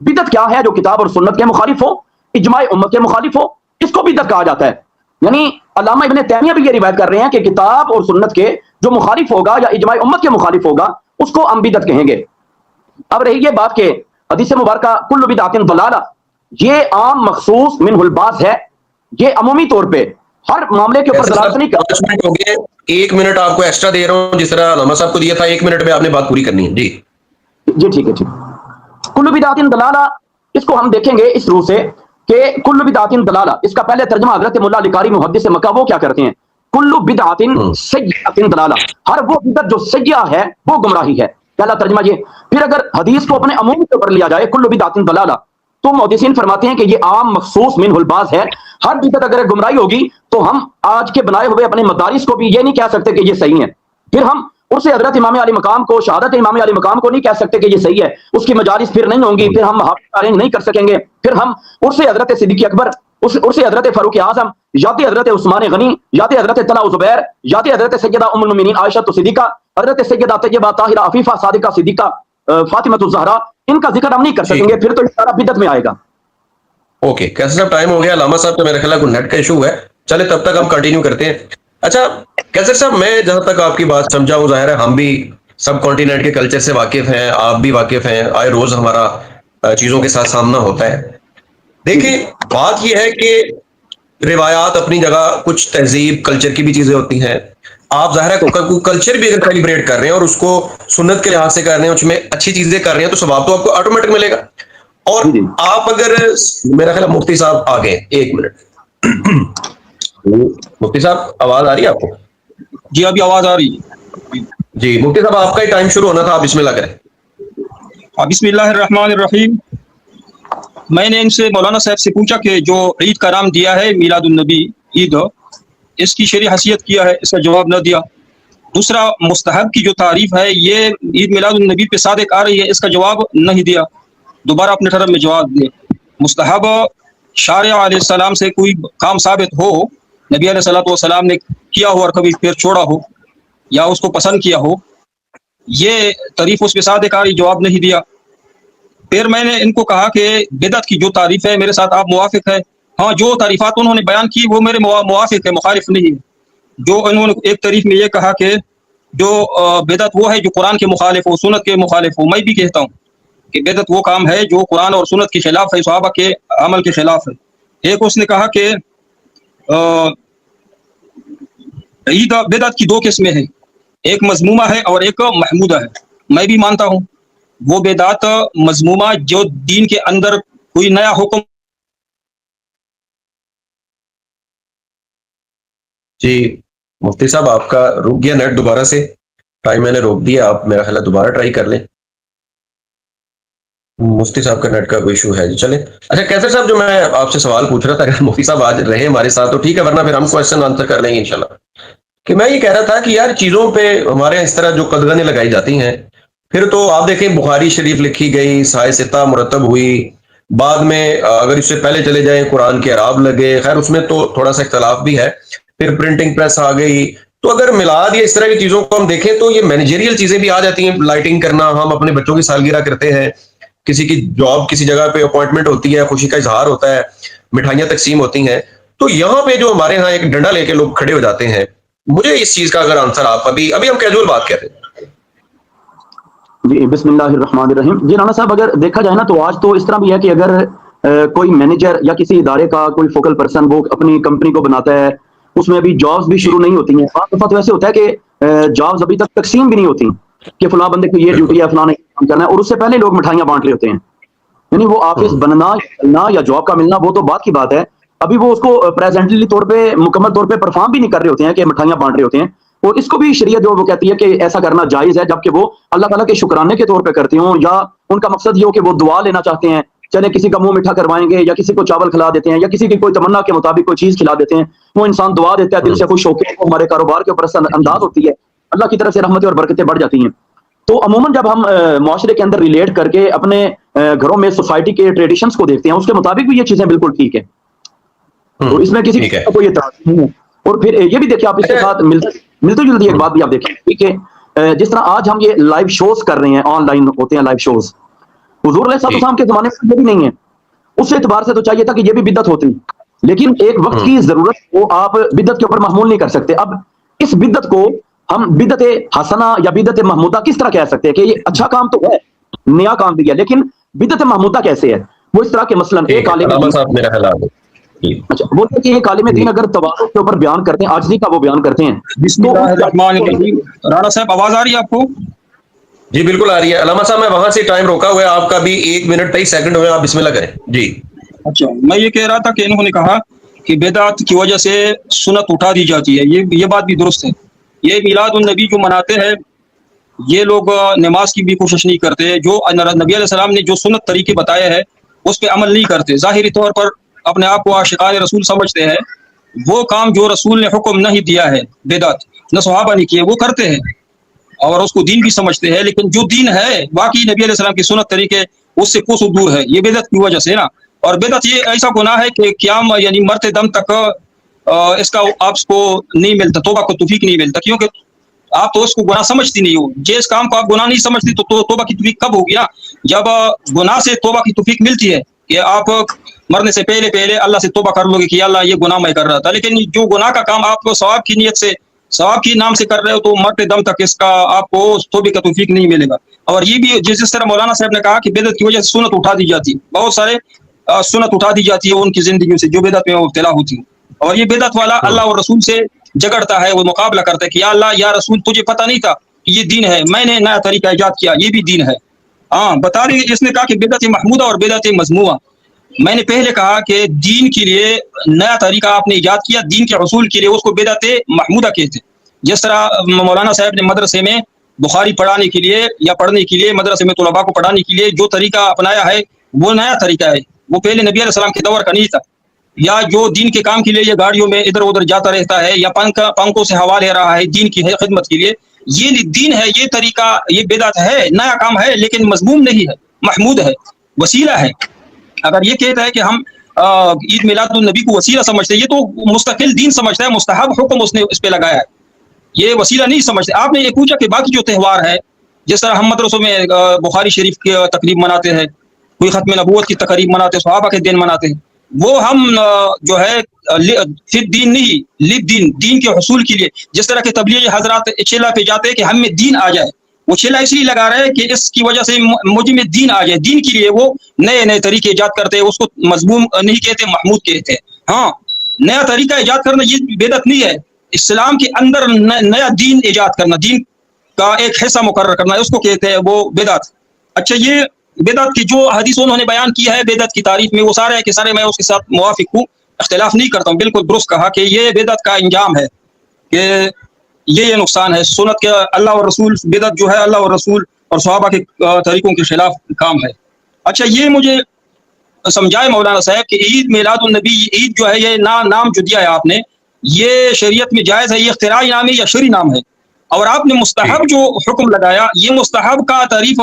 بدعت کیا ہے؟ جو کتاب اور سنت کے مخالف ہو، اجماع امت کے مخالف ہو، اس کو بدعت کہا جاتا ہے. یعنی علامہ ابن تیمیہ بھی یہ روایت کر رہے ہیں کہ کتاب اور سنت کے جو مخالف ہوگا یا اجماع امت کے مخالف ہوگا اس کو ہم بدعت کہیں گے. اب رہی یہ بات کہ حدیث مبارکہ کل بدعۃ ضلالہ، یہ عام مخصوص منہ الباس ہے، یہ عمومی طور پہ ہر معاملے کے اوپر دلالت نہیں کرتا. 5 منٹ ہو گئے، 1 منٹ آپ کو ایکسٹرا دے رہا ہوں، جس طرح علامہ صاحب کو دیا تھا 1 منٹ میں آپ نے بات پوری کرنی ہے. جی ٹھیک ہے. کل بدعۃ ضلالہ، اس کو ہم دیکھیں گے اس روح سے کہ کل بدعۃ ضلالہ، اس کا پہلے ترجمہ حضرت مولا علی قاری محدث مکہ وہ کیا کرتے ہیں؟ کل بدعۃ سیئۃ ضلالہ، ہر وہ بدعت جو سیئہ ہے وہ گمراہی ہے. پہلا ترجمہ یہ. پھر اگر حدیث کو اپنے عموم کے اوپر لیا جائے کل بدعت ضلالہ, تو محدثین فرماتے ہیں کہ یہ عام مخصوص منہ الباس ہے. ہر بدعت اگر ایک گمراہی ہوگی تو ہم آج کے بنائے ہوئے اپنے مدارس کو بھی یہ نہیں کہہ سکتے کہ یہ صحیح ہے. پھر ہم اس حضرت امام علی مقام کو, شہادت امام علی مقام کو نہیں کہہ سکتے کہ یہ صحیح ہے, اس کی مجالس پھر نہیں ہوں گی, پھر ہم ارینج نہیں کر سکیں گے. پھر ہم اس حضرت صدیق اکبر, اس حضرت فاروق اعظم, یاتی حضرت عثمان غنی, یاتی حضرت طلحہ زبیر, یاتی حضرت سیدہ ام المؤمنین عائشہ صدیقہ, حضرت سیدہ طیبہ طاہرہ عفیفہ صادقہ صدیقہ, فاطمہ الزہرا, ان کا ذکر ہم نہیں کر سکیں گے, پھر تو یہ سارا بدعت میں آئے گا. اوکے کیسر صاحب ٹائم ہو گیا, علامہ صاحب تو میرے خیال ہے نیٹ کا ایشو ہے, چلے تب تک ہم کنٹینیو کرتے ہیں. اچھا کیسر صاحب, میں جہاں تک آپ کی بات سمجھا ہوں, ظاہر ہے ہم بھی سب کانٹیننٹ کے کلچر سے واقف ہیں, آپ بھی واقف ہیں, آئے روز ہمارا چیزوں کے ساتھ سامنا ہوتا ہے. دیکھیں بات یہ ہے کہ روایات اپنی جگہ, کچھ تہذیب کلچر کی بھی چیزیں ہوتی ہیں. آپ ظاہر ہے کلچر بھی اگر سیلیبریٹ کر رہے ہیں اور اس کو سنت کے لحاظ سے کر رہے ہیں, اس میں اچھی چیزیں کر رہے ہیں, تو ثواب تو آپ کو آٹومیٹک ملے گا. اور آپ اگر, میرا خیال ہے مفتی صاحب آ گئے, ایک منٹ. مفتی صاحب آواز آ رہی ہے آپ کو؟ جی ابھی آواز آ رہی ہے. جی مفتی صاحب آپ کا ہی ٹائم شروع ہونا تھا, آپ بسم اللہ کریں. بسم اللہ الرحمن الرحیم. میں نے ان سے مولانا صاحب سے پوچھا کہ جو عید کا نام دیا ہے میلاد النبی عید, اس کی شرعی حیثیت کیا ہے, اس کا جواب نہ دیا. دوسرا مستحب کی جو تعریف ہے, یہ عید میلاد النبی پہ صادق آ رہی ہے, اس کا جواب نہیں دیا. دوبارہ اپنے ٹرم میں جواب دے. مستحب شارع علیہ السلام سے کوئی کام ثابت ہو, نبی علیہ الصلوۃ والسلام نے کیا ہو اور کبھی پھر چھوڑا ہو یا اس کو پسند کیا ہو, یہ تعریف اس کے ساتھ ایک جواب نہیں دیا. پھر میں نے ان کو کہا کہ بدعت کی جو تعریف ہے میرے ساتھ آپ موافق ہے؟ ہاں, جو تعریفات انہوں نے بیان کی وہ میرے موافق ہے, مخالف نہیں. جو انہوں نے ایک تعریف میں یہ کہا کہ جو بدعت وہ ہے جو قرآن کے مخالف ہو, سنت کے مخالف ہو. میں بھی کہتا ہوں کہ بدعت وہ کام ہے جو قرآن اور سنت کے خلاف ہے, صحابہ کے عمل کے خلاف ہے. ایک اس نے کہا کہ عید بدعت کی دو قسمیں ہیں, ایک مذمومہ ہے اور ایک محمودہ ہے. میں بھی مانتا ہوں وہ بدعت مذمومہ جو دین کے اندر کوئی نیا حکم. جی مفتی صاحب آپ کا رک گیا نیٹ دوبارہ سے, ٹائم میں نے روک دیا, آپ میرا خیال ہے دوبارہ ٹرائی کر لیں. مفتی صاحب کا نیٹ کا کوئی ایشو ہے. جی چلیں. اچھا کیسر صاحب, جو میں آپ سے سوال پوچھ رہا تھا, اگر مفتی صاحب آج رہے ہمارے ساتھ تو ٹھیک ہے, ورنہ پھر ہم کوشچن آنسر کر لیں گے انشاءاللہ. کہ میں یہ کہہ رہا تھا کہ یار چیزوں پہ ہمارے اس طرح جو قدغنیں لگائی جاتی ہیں, پھر تو آپ دیکھیں بخاری شریف لکھی گئی, سائے ستہ مرتب ہوئی, بعد میں اگر اس سے پہلے چلے جائیں قرآن کے اعراب لگے, خیر اس میں تو تھوڑا سا اختلاف بھی ہے, پھر پرنٹنگ پریس آ گئی. تو اگر میلاد یا اس طرح کی چیزوں کو ہم دیکھیں تو یہ مینیجریل چیزیں بھی آ جاتی ہیں, لائٹنگ کرنا, ہم اپنے بچوں کی سالگرہ کرتے ہیں, کسی کی جاب کسی جگہ پہ اپوائنٹمنٹ ہوتی ہے, خوشی کا اظہار ہوتا ہے, مٹھائیاں تقسیم ہوتی ہیں. تو یہاں پہ جو ہمارے ہاں ایک ڈنڈا لے کے لوگ کھڑے ہو جاتے ہیں, مجھے اس چیز کا اگر آنسر آپ ابھی ہم کیجول بات کر رہے ہیں. جی بسم اللہ الرحمن الرحیم. جی رانا صاحب, اگر دیکھا جائے نا تو آج تو اس طرح بھی ہے کہ اگر کوئی مینیجر یا کسی ادارے کا کوئی فوکل پرسن وہ اپنی کمپنی کو بناتا ہے, اس میں ابھی جابز بھی شروع نہیں ہوتی ہیں. بعض دفعہ تو ایسے ہوتا ہے کہ جابز ابھی تک تقسیم بھی نہیں ہوتی کہ فلاں بندے کو یہ ڈیوٹی ہے, فلاں کام کرنا ہے, اور اس سے پہلے لوگ مٹھائیاں بانٹ رہے ہوتے ہیں. یعنی وہ آفس بننا یا جاب کا ملنا وہ تو بات کی بات ہے, ابھی وہ اس کو پریزنٹلی طور پہ مکمل طور پہ پرفارم بھی نہیں کر رہے ہوتے ہیں کہ مٹھائیاں بانٹ رہے ہوتے ہیں. اور اس کو بھی شریعت جو وہ کہتی ہے کہ ایسا کرنا جائز ہے, جبکہ وہ اللہ تعالیٰ کے شکرانے کے طور پہ کرتے ہوں, یا ان کا مقصد یہ ہو کہ وہ دعا لینا چاہتے ہیں, چلے کسی کا منہ میٹھا کروائیں گے, یا کسی کو چاول کھلا دیتے ہیں, یا کسی کی کوئی تمنا کے مطابق کوئی چیز کھلا دیتے ہیں, وہ انسان دعا دیتا ہے دل سے خوش ہو کے, ہمارے کاروبار کے اوپر اثر انداز ہوتی ہے, اللہ کی طرف سے رحمتیں اور برکتیں بڑھ جاتی ہیں. تو عموماً جب ہم معاشرے کے اندر ریلیٹ کر کے اپنے گھروں میں سوسائٹی کے ٹریڈیشنز کو دیکھتے ہیں, اس کے مطابق بھی یہ چیزیں بالکل ٹھیک ہے, تو اس میں کسی کا کوئی اعتراض نہیں ہے. اور پھر یہ بھی دیکھیں آپ, اس کے ساتھ ملتی جلدی ایک بات بھی آپ دیکھیں, ٹھیک ہے, جس طرح آج ہم یہ لائیو شوز کر رہے ہیں, آن لائن ہوتے ہیں لائیو شوز, حضور علیہ السلام کے زمانے میں یہ بھی نہیں ہے. اس اعتبار سے تو چاہیے تھا کہ یہ بھی بدعت ہوتی, لیکن ایک وقت کی ضرورت کو آپ بدعت کے اوپر محمول نہیں کر سکتے. اب اس بدعت کو ہم بدعت حسنہ یا بدعت محمودہ کس طرح کہہ سکتے ہیں کہ یہ اچھا کام تو ہے, نیا کام بھی ہے, لیکن بدعت محمودہ کیسے ہے؟ وہ اس طرح کے مثلاً ایک عالم دین, اچھا بولتے ہیں کہ ایک عالم دین اگر تواضع کے اوپر بیان کرتے ہیں, عاجزی کا وہ بیان کرتے ہیں. بسم اللہ الرحمن الرحیم. رانا صاحب آواز آ رہی ہے آپ کو؟ جی بالکل آ رہی ہے. علامہ صاحب میں وہاں سے ٹائم روکا ہوا ہے, آپ کا بھی 1 منٹ 23 سیکنڈ ہوئے, آپ بسم اللہ کریں. جی اچھا, میں یہ کہہ رہا تھا کہ انہوں نے کہا کہ بدعت کی وجہ سے سنت اٹھا دی جاتی ہے, یہ بات بھی درست ہے. یہ میلاد النبی جو مناتے ہیں یہ لوگ نماز کی بھی کوشش نہیں کرتے، جو نبی علیہ السلام نے جو سنت طریقے بتائے ہیں اس پہ عمل نہیں کرتے، ظاہری طور پر اپنے آپ کو عاشقان رسول سمجھتے ہیں، وہ کام جو رسول نے حکم نہیں دیا ہے، بدعت نہ صحابہ نے کیے، وہ کرتے ہیں اور اس کو دین بھی سمجھتے ہیں، لیکن جو دین ہے باقی نبی علیہ السلام کی سنت طریقے اس سے کوسوں دور ہے، یہ بدعت کی وجہ سے نا۔ اور بدعت یہ ایسا گناہ ہے کہ قیام یعنی مرتے دم تک اس کا آپ کو نہیں ملتا، توبہ کو توفیق نہیں ملتا، کیونکہ آپ تو اس کو گناہ سمجھتی نہیں ہو، جس کام کو آپ گناہ نہیں سمجھتی تو توبہ کی توفیق کب ہوگی نا؟ جب گناہ سے توبہ کی توفیق ملتی ہے کہ آپ مرنے سے پہلے اللہ سے توبہ کر لو گے کہ یا اللہ یہ گناہ میں کر رہا تھا، لیکن جو گناہ کا کام آپ کو ثواب کی نیت سے، ثواب کی نام سے کر رہے ہو تو مرتے دم تک اس کا آپ کو توبہ کا توفیق نہیں ملے گا۔ اور یہ بھی جس طرح مولانا صاحب نے کہا کہ بدعت کی وجہ سے سنت اٹھا دی جاتی، بہت سارے سنت اٹھا دی جاتی ہے ان کی زندگیوں سے جو بدعت میں مبتلا ہوتی، اور یہ بدعت والا اللہ اور رسول سے جھگڑتا ہے، وہ مقابلہ کرتا ہے کہ یا اللہ یا رسول تجھے پتہ نہیں تھا یہ دین ہے، میں نے نیا طریقہ ایجاد کیا، یہ بھی دین ہے۔ ہاں بتا رہی، اس نے کہا کہ بدعت محمودہ اور بدعت مذمومہ۔ میں نے پہلے کہا کہ دین کے لیے نیا طریقہ آپ نے ایجاد کیا، دین کے حصول کے لیے اس کو بدعت محمودہ کہتے ہیں۔ جس طرح مولانا صاحب نے مدرسے میں بخاری پڑھانے کے لیے یا پڑھنے کے لیے مدرسے میں طلباء کو پڑھانے کے لیے جو طریقہ اپنایا ہے وہ نیا طریقہ ہے، وہ پہلے نبی علیہ السلام کے دور کا نہیں تھا۔ یا جو دین کے کام کے لیے یہ گاڑیوں میں ادھر ادھر جاتا رہتا ہے یا پنکھوں سے ہوا لے رہا ہے دین کی خدمت کے لیے، یہ دین ہے، یہ طریقہ، یہ بدعت ہے، نیا کام ہے لیکن مذموم نہیں ہے، محمود ہے، وسیلہ ہے۔ اگر یہ کہتا ہے کہ ہم عید میلاد النبی کو وسیلہ سمجھتے ہیں، یہ تو مستقل دین سمجھتا ہے، مستحب حکم اس نے اس پہ لگایا ہے، یہ وسیلہ نہیں سمجھتے۔ آپ نے یہ پوچھا کہ باقی جو تہوار ہے، جس طرح ہم مدرسوں میں بخاری شریف کی تقریب مناتے ہیں، کوئی ختم نبوت کی تقریب مناتے ہیں، صحابہ کے دن مناتے ہیں، وہ ہم جو ہے پھر دین نہیں، لب دین، دین کے حصول کے لیے، جس طرح کے تبلیغی حضرات چیلا پہ جاتے ہیں کہ ہم میں دین آ جائے، وہ چیلا اس لیے لگا رہے ہیں کہ اس کی وجہ سے مجھ میں دین آ جائے، دین کے لیے وہ نئے نئے طریقے ایجاد کرتے ہیں، اس کو مذموم نہیں کہتے، محمود کہتے ہیں۔ ہاں نیا طریقہ ایجاد کرنا یہ بدعت نہیں ہے، اسلام کے اندر نیا دین ایجاد کرنا، دین کا ایک حصہ مقرر کرنا، اس کو کہتے ہیں وہ بدعت۔ اچھا، یہ بدعت کی جو حدیث انہوں نے بیان کی ہے بدعت کی تعریف میں، وہ سارے کے سارے میں اس کے ساتھ موافق ہوں، اختلاف نہیں کرتا ہوں، بالکل درست کہا کہ یہ بدعت کا انجام ہے، کہ یہ نقصان ہے سنت کے، اللہ اور رسول، بدعت جو ہے اللہ اور رسول اور صحابہ کے طریقوں کے خلاف کام ہے۔ اچھا، یہ مجھے سمجھائے مولانا صاحب کہ عید میلاد النبی، عید جو ہے یہ نام جو دیا ہے آپ نے، یہ شریعت میں جائز ہے، یہ اختراعی نام ہے یا شرعی نام ہے؟ اور آپ نے مستحب جو حکم لگایا، یہ مستحب کا تعریف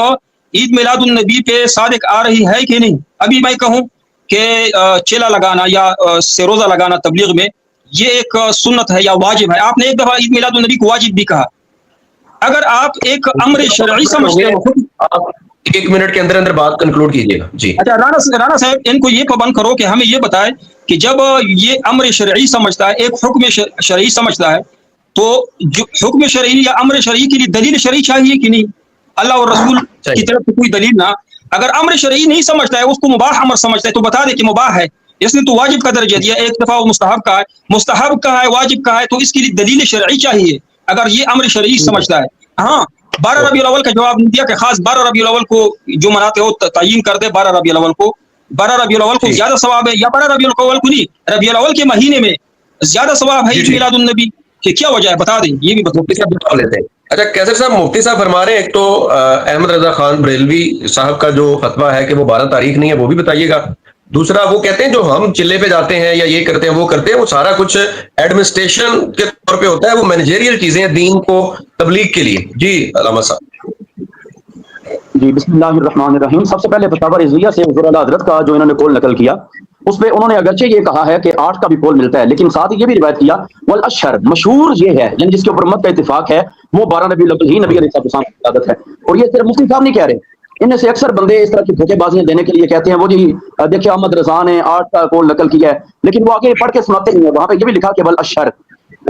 عید میلاد النبی پہ صادق آ رہی ہے کہ نہیں؟ ابھی میں کہوں کہ چیلا لگانا یا روزہ لگانا تبلیغ میں یہ ایک سنت ہے یا واجب ہے، آپ نے ایک دفعہ عید میلاد النبی کو واجب بھی کہا۔ اگر آپ ایک امر شرعی سمجھتے ہیں، ایک منٹ کے اندر اندر بات کنکلوڈ کیجیے گا جی۔ اچھا رانا صاحب، ان کو یہ پابند کرو کہ ہمیں یہ بتائے کہ جب یہ امر شرعی سمجھتا ہے، ایک حکم شرعی سمجھتا ہے، تو جو حکم شرعی یا امر شرعی کے لیے دلیل شرعی چاہیے کہ نہیں؟ اللہ اور رسول کی طرف سے کوئی دلیل نہ، اگر امر شرعی نہیں سمجھتا ہے، اس کو مباح امر سمجھتا ہے، تو بتا دے کہ مباح ہے، اس نے تو واجب کا درجہ دیا، ایک دفعہ وہ مستحب کا ہے، مستحب کا ہے، واجب کا ہے، تو اس کے لیے دلیل شرعی چاہیے اگر یہ امر شرعی سمجھتا ہے۔ ہاں 12 ربیع الاول کا جواب نہیں دیا کہ خاص 12 ربیع الاول کو جو مناتے ہو تعین کر دے، 12 ربیع الاول کو، 12 ربیع الاول کو زیادہ ثواب ہے، یا 12 ربیع الاول کو نہیں، ربیع الاول کے مہینے میں زیادہ ثواب ہے عید میلاد النبی، کہ کیا وجہ ہے بتا دیں، یہ بھی بتا لیتے ہیں۔ اچھا کیسر صاحب، مفتی صاحب فرما رہے ہیں ایک تو احمد رضا خان بریلوی صاحب کا جو فتویٰ ہے کہ وہ 12 تاریخ نہیں ہے، وہ بھی بتائیے گا۔ دوسرا وہ کہتے ہیں جو ہم چلے پہ جاتے ہیں یا یہ کرتے ہیں وہ کرتے ہیں، وہ سارا کچھ ایڈمنسٹریشن کے طور پہ ہوتا ہے، وہ مینیجریل چیزیں ہیں دین کو تبلیغ کے لیے۔ جی علامہ صاحب۔ جی بسم اللہ الرحمن الرحیم۔ سب سے پہلے فتاوی رضویہ سے حضور اعلیٰ حضرت کا جو انہوں نے قول نقل کیا، اس پہ انہوں نے اگرچہ یہ کہا ہے کہ 8 کا بھی قول ملتا ہے، لیکن ساتھ ہی یہ بھی روایت کیا والاشہر، مشہور یہ ہے یعنی جس کے اوپر امت کا اتفاق ہے، وہ 12 ربیع الاول ہی نبی علیہ السلام کی عادت ہے۔ اور یہ صرف مفتی صاحب نہیں کہہ رہے، ان میں سے اکثر بندے اس طرح کی دھوکے بازیاں دینے کے لیے کہتے ہیں وہ جی دیکھیں احمد رضا نے 8 کا قول نقل کیا ہے، لیکن وہ آگے پڑھ کے سناتے نہیں ہیں، وہاں پہ یہ بھی لکھا کہ والاشہر۔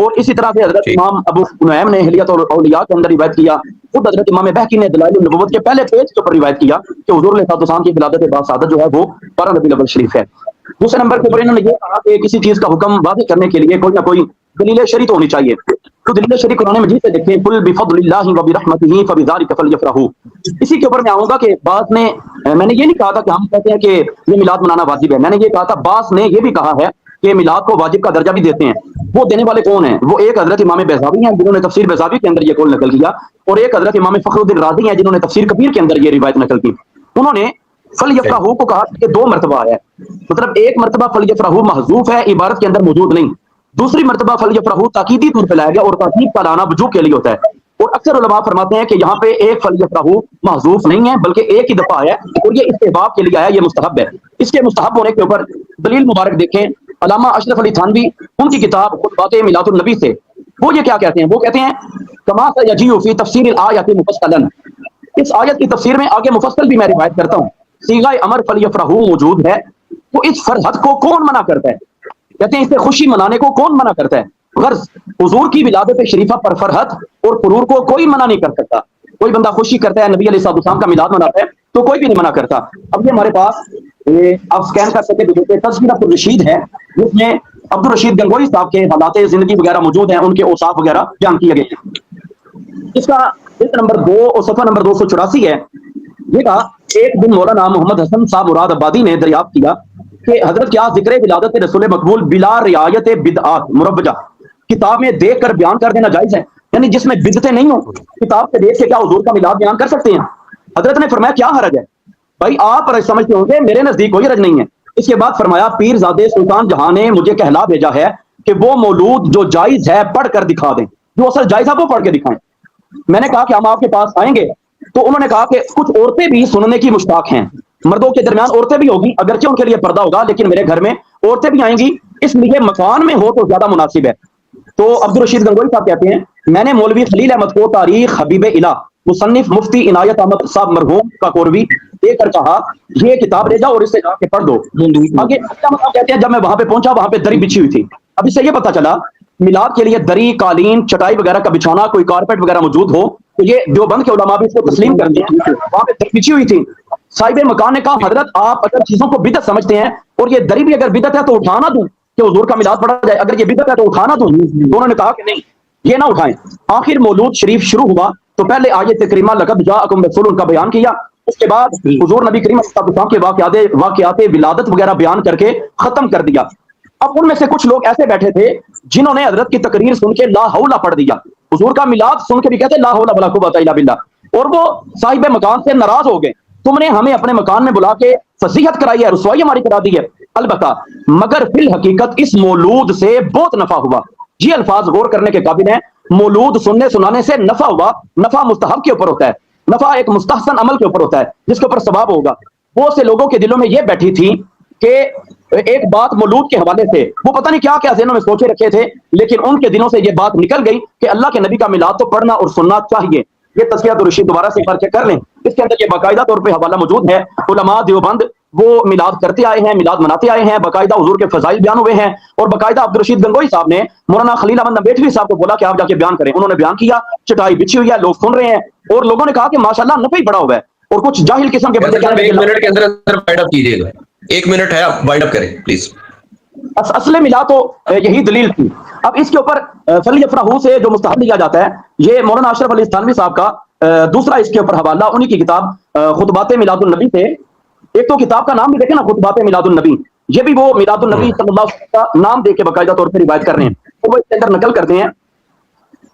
اور اسی طرح سے حضرت امام ابو نعیم نے حلیۃ الاولیاء کے اندر روایت کیا، خود حضرت امام بہقی نے دلائل النبوت کے پہلے پیج کے اوپر روایت کیا کہ حضور علیہ السلام کی ولادت باسعادت جو ہے وہ 12 ربیع الاول شریف ہے۔ دوسرے نمبر کے اوپر انہوں نے یہ کہا کہ کسی چیز کا حکم واضح کرنے کے لیے کوئی نہ کوئی دلیل شرعی تو ہونی چاہیے، تو دلیل شرعی قرآن مجید سے دیکھیں، قل بفضل اللہ وبرحمتہ فبذلک فلیفرحوا۔ اسی کے اوپر میں آؤں گا کہ بعض نے، میں نے یہ نہیں کہا تھا کہ ہم کہتے ہیں کہ یہ میلاد منانا واجب ہے، میں نے یہ کہا تھا بعض نے یہ بھی کہا ہے کہ میلاد کو واجب کا درجہ بھی دیتے ہیں، وہ دینے والے کون ہیں؟ وہ ایک حضرت امام بیضاوی ہیں جنہوں نے تفسیر بیضاوی کے اندر یہ قول نقل کیا، اور ایک حضرت امام فخر الدین رازی ہیں جنہوں نے تفسیر کبیر کے اندر یہ روایت نقل کی۔ انہوں نے فلیفرحوا کو کہا کہ 2 مرتبہ ہے، مطلب ایک مرتبہ فلیفرحوا محذوف ہے، عبارت کے اندر موجود نہیں، دوسری مرتبہ فلیفرحوا تاکیدی طور پہ لایا گیا اور تاکید کا لانا وجوب کے لیے ہوتا ہے، اور اکثر علماء فرماتے ہیں کہ یہاں پہ ایک فلیفرحوا محذوف نہیں ہے بلکہ ایک ہی دفعہ ہے، اور یہ استحباب کے لیے آیا، یہ مستحب ہے۔ اس کے مستحب ہونے کے اوپر دلیل مبارک دیکھیں، علامہ اشرف علی تھانوی ان کی کتاب خطبات میلاد النبی سے وہ یہ کیا کہتے ہیں؟ وہ کہتے ہیں کما سیجیء فی تفسیر الآیۃ مفصلا، اس آیت کی تفسیر میں آگے مفصل بھی میں روایت کرتا ہوں، صیغہ امر فلیفرحوا موجود ہے، تو اس فرحت کو کون منع کرتا ہے؟ کہتے ہیں اس سے خوشی منانے کو کون منع کرتا ہے؟ غرض حضور کی ولادت شریفہ پر فرحت اور سرور کو کوئی منع نہیں کر سکتا۔ کوئی بندہ خوشی کرتا ہے، نبی علیہ السلام کا میلاد مناتا ہے، تو کوئی بھی نہیں منع کرتا۔ اب یہ ہمارے پاس آپ سکین کر سکتے ہیں، تذکرۃ الرشید ہے جس میں عبد الرشید گنگوئی صاحب کے حالات زندگی وغیرہ موجود ہیں، ان کے اوصاف وغیرہ بیان کیے گئے ہیں۔ اس کا جلد نمبر 2 اور صفحہ نمبر 284 ہے۔ یہ کہا ایک دن مولانا محمد حسن صاحب مراد آبادی نے دریافت کیا کہ حضرت کیا ذکر ولادت رسول مقبول بلا رعایت بدعات مروجہ کتاب میں دیکھ کر بیان کر دینا جائز ہے؟ یعنی جس میں بدعتیں نہیں ہوں، کتاب سے دیکھ کے کیا حضور کا میلاد بیان کر سکتے ہیں؟ حضرت نے فرمایا کیا حرج ہے؟ بھائی آپ سمجھتے ہوں گے، میرے نزدیک کوئی حرج نہیں ہے۔ اس کے بعد فرمایا پیر زادے سلطان جہاں نے مجھے کہلا بھیجا ہے کہ وہ مولود جو جائز ہے پڑھ کر دکھا دیں، جو اصل جائز ہے وہ پڑھ کے دکھائیں۔ میں نے کہا کہ ہم آپ کے پاس آئیں گے، تو انہوں نے کہا کہ کچھ عورتیں بھی سننے کی مشتاق ہیں، مردوں کے درمیان عورتیں بھی ہوگی، اگرچہ ان کے لیے پردہ ہوگا، لیکن میرے گھر میں عورتیں بھی آئیں گی، اس لیے مکان میں ہو تو زیادہ مناسب ہے۔ تو عبد الرشید گنگوئی صاحب کہتے ہیں میں نے مولوی خلیل احمد کو تاریخ حبیب الہ مصنف مفتی عنایت احمد صاحب مرحوم کا کوروی دے کر کہا یہ کتاب لے جاؤ اور اس سے جا کے پڑھ دو۔ آگے کہتے ہیں جب میں وہاں پہ پہنچا وہاں پہ دری بچھی ہوئی تھی۔ اب اس سے یہ پتا چلا میلاد کے لیے دری، قالین، چٹائی وغیرہ کا بچھونا، کوئی کارپیٹ وغیرہ موجود ہو تو یہ دیوبند کے علماء بھی اس کو تسلیم کرتے ہیں۔ وہاں پہ دری بچھی ہوئی تھی۔ صاحب مکان نے کہا حضرت آپ اگر چیزوں کو بدعت سمجھتے ہیں اور یہ دری بھی اگر بدعت ہے تو اٹھا نہ دوں کہ حضور کا میلاد پڑھا جائے، اگر یہ بدعت ہے تو اٹھا نہ دوں؟ انہوں نے کہا کہ نہیں، یہ نہ اٹھائیں۔ آخر مولود شریف شروع ہوا تو پہلے آیت کریمہ لقد جاءکم رسول کا بیان کیا، اس کے بعد حضور نبی کریم صلی اللہ علیہ وسلم کے واقعات ولادت وغیرہ بیان کر کے ختم کر دیا۔ اب ان میں سے کچھ لوگ ایسے بیٹھے تھے جنہوں نے حضرت کی تقریر سن کے لا حول پڑھ دیا، حضور کا میلاد سن کے بھی کہتے لا حول ولا قوت الا باللہ، اور وہ صاحب مکان سے ناراض ہو گئے، تم نے ہمیں اپنے مکان میں بلا کے فضیحت کرائی ہے، رسوائی ہماری کرا دی ہے۔ البتہ مگر فی الحقیقت اس مولود سے بہت نفع ہوا۔ یہ الفاظ غور کرنے کے قابل ہیں۔ مولود سننے سنانے سے نفع ہوا، نفع مستحب کے اوپر ہوتا ہے، نفع ایک مستحسن عمل کے اوپر ہوتا ہے جس کے اوپر ثواب ہوگا۔ بہت سے لوگوں کے دلوں میں یہ بیٹھی تھی کہ ایک بات مولود کے حوالے سے وہ پتہ نہیں کیا کیا ذہنوں میں سوچے رکھے تھے، لیکن ان کے دلوں سے یہ بات نکل گئی کہ اللہ کے نبی کا میلاد تو پڑھنا اور سننا چاہیے۔ یہ تذکرۃ الرشید دوبارہ سے پڑھ چیک کر لیں، اس کے اندر یہ باقاعدہ طور پہ حوالہ موجود ہے۔ علماء دیوبند وہ میلاد کرتے آئے ہیں، میلاد مناتے آئے ہیں، باقاعدہ حضور کے فضائل بیان ہوئے ہیں، اور باقاعدہ عبد الرشید گنگوئی صاحب نے مولانا خلیل احمد نبیٹوی صاحب کو بولا کہ آپ جا کے بیان کریں، انہوں نے بیان کیا، چٹائی بچھی ہوئی ہے، لوگ سن رہے ہیں، اور لوگوں نے کہا کہ ماشاءاللہ نفع ہی بڑا ہوا ہے، اور کچھ جاہل قسم کے بندے ایک منٹ کے اندر وائنڈ اپ کیجیے گا، 1 منٹ ہے، آپ وائنڈ اپ کریں پلیز۔ اصل میلاد تو یہی دلیل تھی۔ اب اس کے اوپر فلیفرحوا سے جو مستحب لیا جاتا ہے، یہ مولانا اشرف علی تھانوی صاحب کا دوسرا اس کے اوپر حوالہ انہی کی کتاب خطبات میلاد النبی سے۔ ایک تو کتاب کا نام بھی دیکھیں نا، خطبات میلاد النبی، یہ بھی وہ میلاد النبی صلی اللہ علیہ وسلم کا نام دے کے باقاعدہ طور پہ روایت کر رہے ہیں۔ تو وہ اس کے اندر نقل کرتے ہیں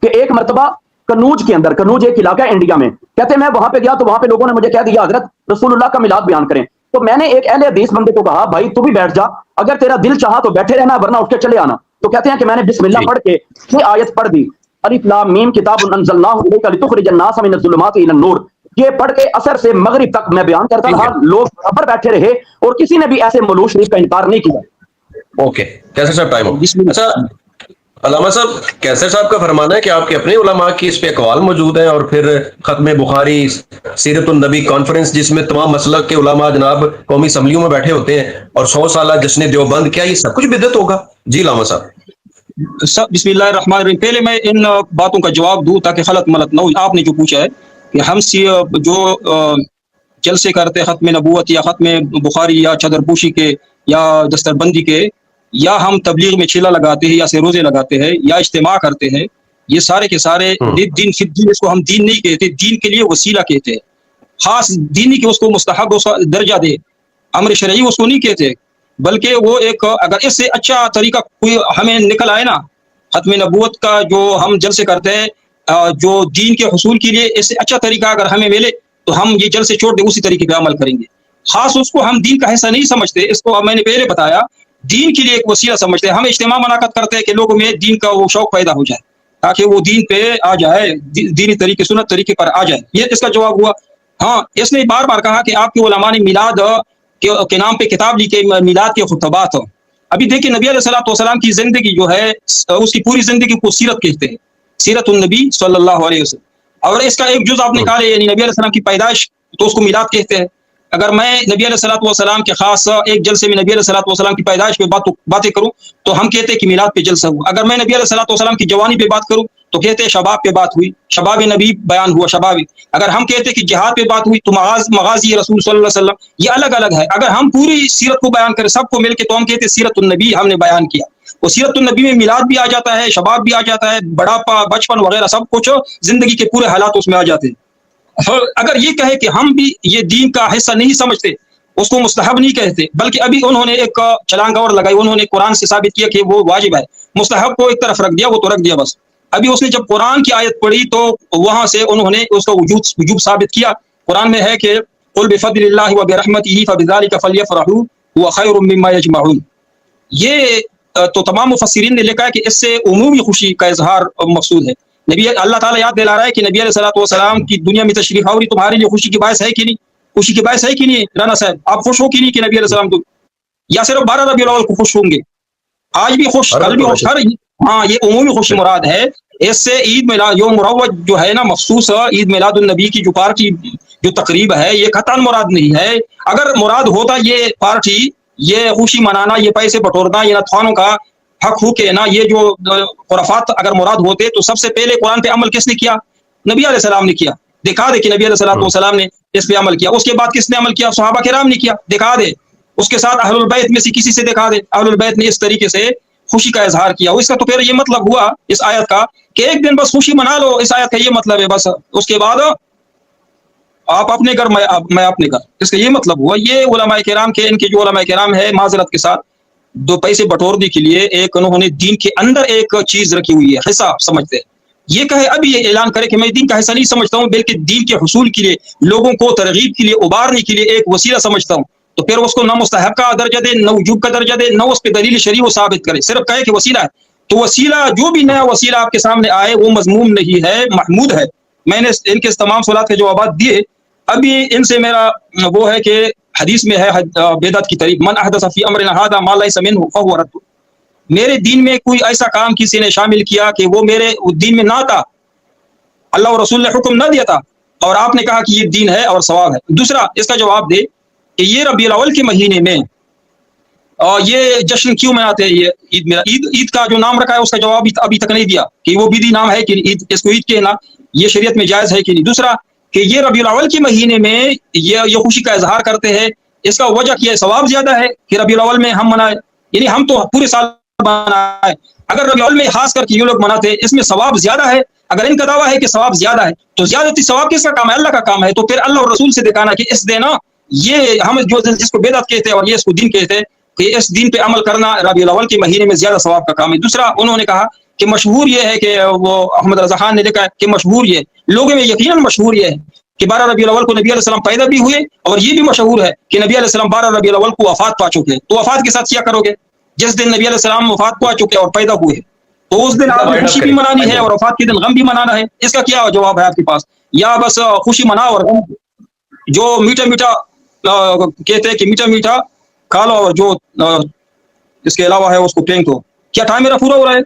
کہ ایک مرتبہ کنوج کے اندر، کنوج ایک علاقہ ہے انڈیا میں، کہتے ہیں میں وہاں پہ گیا تو وہاں پہ لوگوں نے مجھے کہہ دیا حضرت رسول اللہ کا میلاد بیان کریں، تو میں نے ایک اہل حدیث بندے کو کہا بھائی تو بھی بیٹھ جا، اگر تیرا دل چاہا تو بیٹھے رہنا ورنہ اٹھ کے چلے آنا۔ تو کہتے ہیں کہ میں نے بسم اللہ پڑھ کے یہ آیت پڑھ دی، الف لام میم کتاب انزلناہ الیک لتخرج الناس من الظلمات الی النور، یہ پڑھ کے اثر سے مغرب تک میں بیان کرتا رہا، لوگ برابر بیٹھے رہے اور کسی نے بھی ایسے مولود شریف کا انکار نہیں کیا۔ اوکے کیسر صاحب ٹائم ہو۔ اچھا علامہ صاحب، کیسر صاحب کا فرمانا ہے کہ آپ کے اپنے علماء کی اس پہ اقوال موجود ہیں، اور پھر ختم بخاری، سیرت النبی کانفرنس جس میں تمام مسلک کے علماء جناب قومی اسمبلیوں میں بیٹھے ہوتے ہیں، اور 100 سالہ جشن دیوبند، کیا یہ سب کچھ بدعت ہوگا؟ جی علامہ صاحب۔ بسم اللہ الرحمن الرحیم۔ پہلے میں ان باتوں کا جواب دوں تاکہ غلط ملت نہ ہو۔ آپ نے جو پوچھا ہے کہ ہم جو جلسے کرتے ختم نبوت یا ختم بخاری یا چادر پوشی کے یا دستر بندی کے، یا ہم تبلیغ میں چیلا لگاتے ہیں یا سے روزے لگاتے ہیں یا اجتماع کرتے ہیں، یہ سارے کے سارے دین فی الدین، اس کو ہم دین نہیں کہتے، دین کے لیے وسیلہ کہتے ہیں۔ خاص دینی کے اس کو مستحب درجہ دے، امر شرعی اس کو نہیں کہتے۔ بلکہ وہ ایک اگر اس سے اچھا طریقہ کوئی ہمیں نکل آئے نا ختم نبوت کا جو ہم جلسے کرتے ہیں جو دین کے حصول کے لیے اس سے اچھا طریقہ اگر ہمیں ملے تو ہم یہ جلسے چھوڑ دیں اسی طریقے پہ عمل کریں گے. خاص اس کو ہم دین کا حصہ نہیں سمجھتے, اس کو میں نے پہلے بتایا دین کے لیے ایک وسیلہ سمجھتے ہیں. ہم اجتماع منعقد کرتے ہیں کہ لوگوں میں دین کا وہ شوق پیدا ہو جائے تاکہ وہ دین پہ آ جائے, دینی طریقے سنت طریقے پر آ جائے. یہ اس کا جواب ہوا. ہاں اس نے بار بار کہا کہ آپ کے علماء نے میلاد کے نام پہ کتاب لکھی میلاد کے خطبات. ابھی دیکھیں نبی علیہ الصلوۃ والسلام کی زندگی جو ہے اس کی پوری زندگی کو سیرت کہتے ہیں, سیرت النبی صلی اللہ علیہ وسلم. اور اس کا ایک جز آپ نکالے یعنی نبی علیہ السلام کی پیدائش تو اس کو میلاد کہتے ہیں. اگر میں نبی علیہ الصلوۃ والسلام کے خاص ایک جلسے میں نبی علیہ الصلوۃ والسلام کی پیدائش پہ باتیں کروں تو ہم کہتے ہیں کہ میلاد پہ جلسہ ہوا. اگر میں نبی علیہ الصلوۃ والسلام کی جوانی پہ بات کروں تو کہتے ہیں شباب پہ بات ہوئی, شباب نبی بیان ہوا شبابی. اگر ہم کہتے ہیں کہ جہاد پہ بات ہوئی تو مغازی رسول صلی اللہ علیہ وسلم, یہ الگ الگ ہے. اگر ہم پوری سیرت کو بیان کریں سب کو مل کے تو ہم کہتے ہیں سیرت النبی ہم نے بیان کیا. وہ سیرت النبی میں میلاد بھی آ جاتا ہے, شباب بھی آ جاتا ہے, بڑھاپا, بچپن وغیرہ سب کچھ زندگی کے پورے حالات اس میں آ جاتے ہیں. اگر یہ کہے کہ ہم بھی یہ دین کا حصہ نہیں سمجھتے, اس کو مستحب نہیں کہتے, بلکہ ابھی انہوں نے ایک چھلانگ اور لگائی, انہوں نے قرآن سے ثابت کیا کہ وہ واجب ہے. مستحب کو ایک طرف رکھ دیا, وہ تو رکھ دیا بس. ابھی اس نے جب قرآن کی آیت پڑھی تو وہاں سے انہوں نے اس کا وجوب ثابت کیا. قرآن میں ہے کہ قل بفضل اللہ وبرحمتہ فبذلک فلیفرحوا هو خیر مما یجمعون. یہ تو تمام مفسرین نے لکھا ہے کہ اس سے عمومی خوشی کا اظہار مقصود ہے. نبی اللہ تعالیٰ یاد دلا رہا ہے کہ نبی علیہ الصلوۃ والسلام کی دنیا میں تشریف آوری تمہارے لیے خوشی کی باعث ہے کہ نہیں, خوشی کی باعث ہے کہ نہیں رانا صاحب, آپ خوش ہو کہ نہیں کہ نبی علیہ السلام تو, یا صرف 12 ربیع الاول کو خوش ہوں گے؟ آج بھی خوش, کل بھی خوش, ہاں یہ عمومی خوشی مراد ہے. اس سے عید میلاد یوم مروج جو ہے نا مخصوص عید میلاد النبی کی جو پارٹی جو تقریب ہے یہ قطعاً مراد نہیں ہے. اگر مراد ہوتا یہ پارٹی, یہ خوشی منانا, یہ پیسے بٹورنا, یہ نتخوانوں کا حق ہو کے نا, یہ جو خرافات اگر مراد ہوتے تو سب سے پہلے قرآن پہ عمل کس نے کیا؟ نبی علیہ السلام نے کیا. دکھا دے کہ نبی علیہ الصلوۃ والسلام نے اس پہ عمل کیا. اس کے بعد کس نے عمل کیا؟ صحابہ کرام نے کیا. دکھا دے. اس کے ساتھ اہل البیت میں سے کسی سے دکھا دے اہل البیت نے اس طریقے سے خوشی کا اظہار کیا. اس کا تو پھر یہ مطلب ہوا اس آیت کا کہ ایک دن بس خوشی منا لو, اس آیت کا یہ مطلب ہے بس. اس کے بعد آپ اپنے گھر میں اپنے گھر, اس کا یہ مطلب ہوا. یہ علماء کرام کے, ان کے جو علماء کرام ہے معذرت کے ساتھ دو پیسے بٹورنے کے لیے ایک انہوں نے دین کے اندر ایک چیز رکھی ہوئی ہے, حصہ سمجھتے ہیں. یہ کہے ابھی یہ اعلان کرے کہ میں دین کا حصہ نہیں سمجھتا ہوں بلکہ دین کے حصول کے لیے, لوگوں کو ترغیب کے لیے, ابارنے کے لیے ایک وسیلہ سمجھتا ہوں, تو پھر اس کو نہ مستحب کا درجہ دے, نہ وجوب کا درجہ دے, نہ اس پہ دلیل شرعی وہ ثابت کرے, صرف کہے کہ وسیلہ ہے. تو وسیلہ جو بھی نیا وسیلہ آپ کے سامنے آئے وہ مذموم نہیں ہے, محمود ہے. میں نے ان کے تمام سوالات کے جوابات دیے. ابھی ان سے میرا وہ ہے کہ حدیث میں ہے بدعت کی تعریف, من احدث فی امرنا ھذا ما لیس منہ فہو رد. میرے دین میں کوئی ایسا کام کسی نے شامل کیا کہ وہ میرے دین میں نہ تھا, اللہ اور رسول نے حکم نہ دیا تھا, اور آپ نے کہا کہ یہ دین ہے اور ثواب ہے. دوسرا اس کا جواب دے کہ یہ ربیع الاول کے مہینے میں یہ جشن کیوں مناتے ہیں, یہ عید میرا عید کا جو نام رکھا ہے اس کا جواب ابھی تک نہیں دیا کہ وہ بدعی نام ہے کہ عید, اس کو عید کہنا یہ شریعت میں جائز ہے کہ نہیں. دوسرا کہ یہ ربیع الاول کے مہینے میں یہ خوشی کا اظہار کرتے ہیں, اس کا وجہ کیا ہے؟ ثواب زیادہ ہے کہ ربیع الاول میں ہم منائیں, یعنی ہم تو پورے سال منائیں, اگر ربیع الاول میں خاص کر کے یہ لوگ مناتے ہیں اس میں ثواب زیادہ ہے. اگر ان کا دعویٰ ہے کہ ثواب زیادہ ہے تو زیادتی ثواب کس کا کام ہے؟ اللہ کا کام ہے. تو پھر اللہ اور رسول سے دکھانا کہ اس دینا یہ ہم جو جس کو بدعت کہتے ہیں اور یہ اس کو دین کہتے ہیں کہ اس دین پہ عمل کرنا ربیع الاول کے مہینے میں زیادہ ثواب کا کام ہے. دوسرا انہوں نے کہا کہ مشہور یہ ہے کہ وہ احمد رضا خان نے لکھا ہے کہ مشہور یہ لوگوں میں یقیناً مشہور یہ ہے کہ 12 ربیع الاول کو نبی علیہ السلام پیدا بھی ہوئے, اور یہ بھی مشہور ہے کہ نبی علیہ السلام 12 ربیع الاول کو وفات پا چکے. تو وفات کے ساتھ کیا کرو گے؟ جس دن نبی علیہ السلام وفات پا چکے اور پیدا ہوئے تو اس دن آپ کو خوشی بھی منانی ہے اور وفات کے دن غم بھی منانا ہے. اس کا کیا جواب ہے آپ کے پاس؟ یا بس خوشی مناؤ اور غم جو میٹھا میٹھا کہتے ہیں کہ میٹھا میٹھا کھا لو اور جو اس کے علاوہ ہے اس کو پھینک دو. کیا ٹائم میرا پورا ہو رہا ہے؟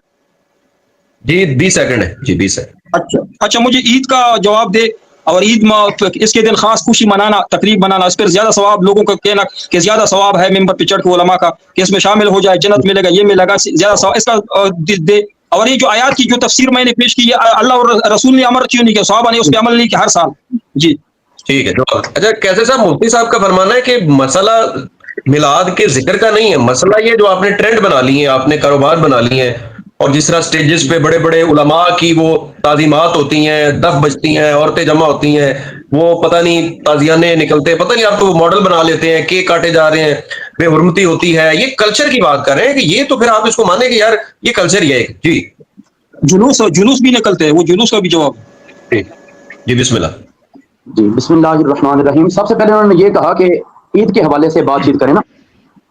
جی 20 سیکنڈ ہے. جی 20 سیکنڈ. اچھا مجھے عید کا جواب دے, اور عید اس کے دن خاص خوشی منانا, تقریب منانا, اس پر زیادہ ثواب, لوگوں کا کہنا کہ زیادہ ثواب ہے ممبر پہ چڑھ کے علماء کا کہ اس میں شامل ہو جائے, جنت ملے گا, یہ ملے گا, زیادہ ثواب اس کا دے. اور یہ جو آیات کی جو تفسیر میں نے پیش کی ہے اللہ اور رسول نے امر کیوں نہیں کیا, صحابہ نے اس پہ عمل نہیں کیا ہر سال. جی ٹھیک ہے. اچھا کیسے صاحب, مفتی صاحب کا فرمانا ہے کہ مسئلہ میلاد کے ذکر کا نہیں ہے, مسئلہ یہ جو آپ نے ٹرینڈ بنا لی ہیں, آپ نے کاروبار بنا لی ہیں, اور جس طرح سٹیجز پہ بڑے بڑے علماء کی وہ تعظیمات ہوتی ہیں, دف بجتی ہیں, عورتیں جمع ہوتی ہیں, وہ پتہ نہیں تازیانے نکلتے ہیں, پتہ نہیں آپ تو وہ ماڈل بنا لیتے ہیں, کیک کاٹے جا رہے ہیں, بے حرمتی ہوتی ہے، یہ کلچر کی بات کر رہے ہیں کہ یہ تو پھر آپ اس کو مانیں کہ یار یہ کلچر ہی ہے ایک. جی جلوس بھی نکلتے ہیں، وہ جلوس کا بھی جواب. جی بسم اللہ. جی بسم اللہ الرحمن الرحیم. سب سے پہلے انہوں نے یہ کہا کہ عید کے حوالے سے بات چیت کریں نا.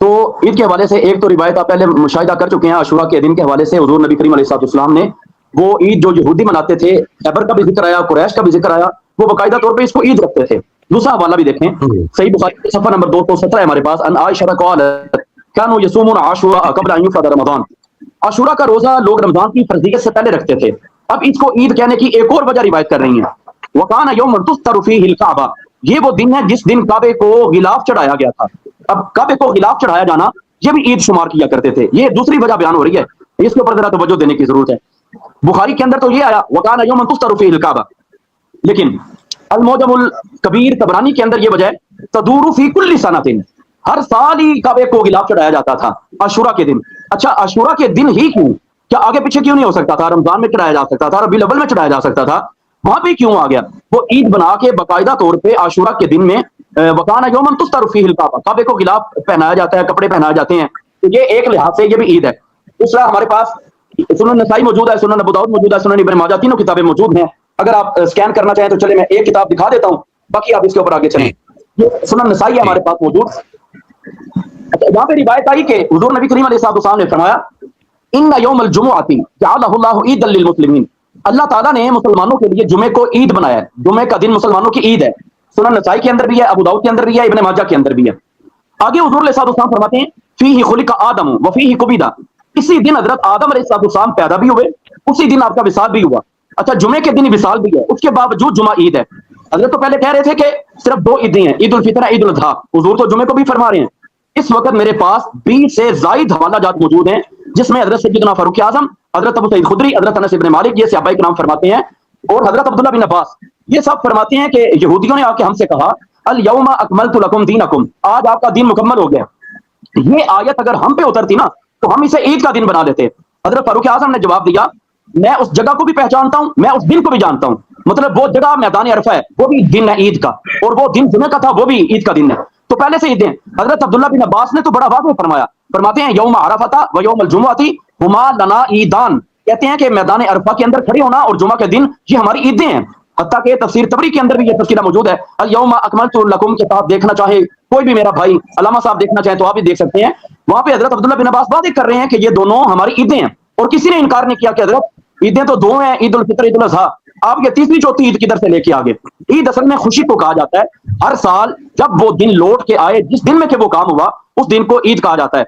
تو عید کے حوالے سے ایک تو روایت آپ پہلے مشاہدہ کر چکے ہیں عاشورہ کے دن کے حوالے سے. حضور نبی کریم علیہ السلام نے وہ عید جو یہودی مناتے تھے، خیبر کا بھی ذکر آیا، قریش کا بھی ذکر آیا، وہ باقاعدہ طور پہ اس کو عید رکھتے تھے. دوسرا حوالہ بھی دیکھیں، صحیح بخاری صفحہ نمبر 217 ہے ہمارے پاس. ان عائشہ قالت كانوا يصومون عاشوراء قبل ان يفرض رمضان. عاشورہ کا روزہ لوگ رمضان کی فرضیت سے پہلے رکھتے تھے. اب اس کو عید کہنے کی ایک اور وجہ روایت کر رہی ہیں. وَكَانَ يَوْمًا تُسْتَرُ فِيهِ الْكَعْبَةُ. یہ وہ دن ہے جس دن کعبے کو غلاف چڑھایا گیا تھا. اب کعبے کو غلاف چڑھایا جانا یہ بھی عید شمار کیا کرتے تھے. یہ دوسری وجہ بیان ہو رہی ہے، اس کے اوپر ذرا توجہ دینے کی ضرورت ہے. بخاری کے اندر تو یہ آیا وَكَانَ يَوْمًا تُسْتَرُ فِيهِ الْكَعْبَةُ، لیکن المعجم الکبیر طبرانی کے اندر یہ وجہ ہے تدور فی کل سنۃ، ہر سال ہی کعبے کو غلاف چڑھایا جاتا تھا عاشورہ کے دن. اچھا عاشورہ کے دن ہی کیوں؟ کیا آگے پیچھے کیوں نہیں ہو سکتا تھا؟ رمضان میں چڑھایا جا سکتا تھا، ربیع الاول میں چڑھایا جا سکتا تھا، وہاں پہ کیوں آ گیا؟ وہ عید بنا کے باقاعدہ طور پہ عاشورہ کے دن میں وکانہ یومن تستر فیہ الکعبہ، کعبے کو غلاف پہنایا جاتا ہے، کپڑے پہنائے جاتے ہیں. تو یہ ایک لحاظ سے یہ بھی عید ہے. دوسرا ہمارے پاس سنن نسائی موجود ہے، سنن ابو داؤد موجود ہے، سنن ابن ماجہ، تینوں کتابیں موجود ہیں. اگر آپ اسکین کرنا چاہیں تو چلے میں ایک کتاب دکھا دیتا ہوں، باقی آپ اس کے اوپر آگے چلیں. یہ سنن نسائی ہے ہمارے پاس موجود. یہاں پہ روایت آئی کہ حضور نبی کریم علیہ الصلوۃ والسلام نے فرمایا ان یوم الجمعۃ جعلہ اللہ عیدا للمسلمین، اللہ تعالیٰ نے مسلمانوں کے لیے جمعے کو عید بنایا ہے. جمعے کا دن مسلمانوں کی عید ہے. سنن نسائی کے اندر بھی ہے، ابو داؤد کے اندر بھی ہے، ابن ماجہ کے اندر بھی ہے. آگے حضور علیہ السلام فرماتے ہیں فیہ خلق آدم وفیہ قبض، اسی دن حضرت آدم علیہ السلام پیدا بھی ہوئے، اسی دن آپ کا وصال بھی ہوا. اچھا جمعے کے دن وصال بھی ہے، اس کے باوجود جمعہ عید ہے. حضرت تو پہلے کہہ رہے تھے کہ صرف دو عیدیں ہیں، عید الفطر عید الاضحیٰ. حضور تو جمعے کو بھی فرما رہے ہیں. اس وقت میرے پاس 20 سے زائد حوالہ جات موجود ہیں جس میں حضرت سیدنا فاروق اعظم، حضرت ابو سعید خدری، حضرت انس بن مالک، یہ صحابہ کرام فرماتے ہیں، اور حضرت عبداللہ بن عباس یہ سب فرماتے ہیں کہ یہودیوں نے آ کے ہم سے کہا الیوم اکملت لکم دینکم، آج آپ کا دین مکمل ہو گیا. یہ آیت اگر ہم پہ اترتی نا تو ہم اسے عید کا دن بنا دیتے. حضرت فاروق اعظم نے جواب دیا میں اس جگہ کو بھی پہچانتا ہوں، میں اس دن کو بھی جانتا ہوں. مطلب وہ جگہ میدان عرفہ ہے، وہ بھی دن ہے عید کا، اور وہ دن جمعہ کا تھا، وہ بھی عید کا دن ہے. تو پہلے سے عیدیں. حضرت عبداللہ بن عباس نے تو بڑا واضح فرمایا، فرماتے ہیں یوم عرفہ و یوم الجمعۃ ہما لنا عیدان، کہتے ہیں کہ میدان عرفہ کے اندر کھڑے ہونا اور جمعہ کے دن یہ ہماری عیدیں ہیں. حتیٰ کہ تفسیر طبری کے اندر بھی یہ تذکرہ موجود ہے. الیوم اکملت لکم کے آپ دیکھنا چاہے کوئی بھی میرا بھائی علامہ صاحب دیکھنا چاہیں تو آپ بھی دیکھ سکتے ہیں. وہاں پہ حضرت عبداللہ بن عباس واضح کر رہے ہیں کہ یہ دونوں ہماری عیدیں ہیں، اور کسی نے انکار نہیں کیا کہ حضرت عیدیں تو دو ہیں، عید الفطر عید الاضحیٰ. آپ یہ تیسری چوتھی عید کدھر سے لے کے آگے؟ عید اصل میں خوشی کو کہا جاتا ہے. ہر سال جب وہ دن لوٹ کے آئے، جس دن میں کہ وہ کام ہوا، اس دن کو عید کہا جاتا ہے.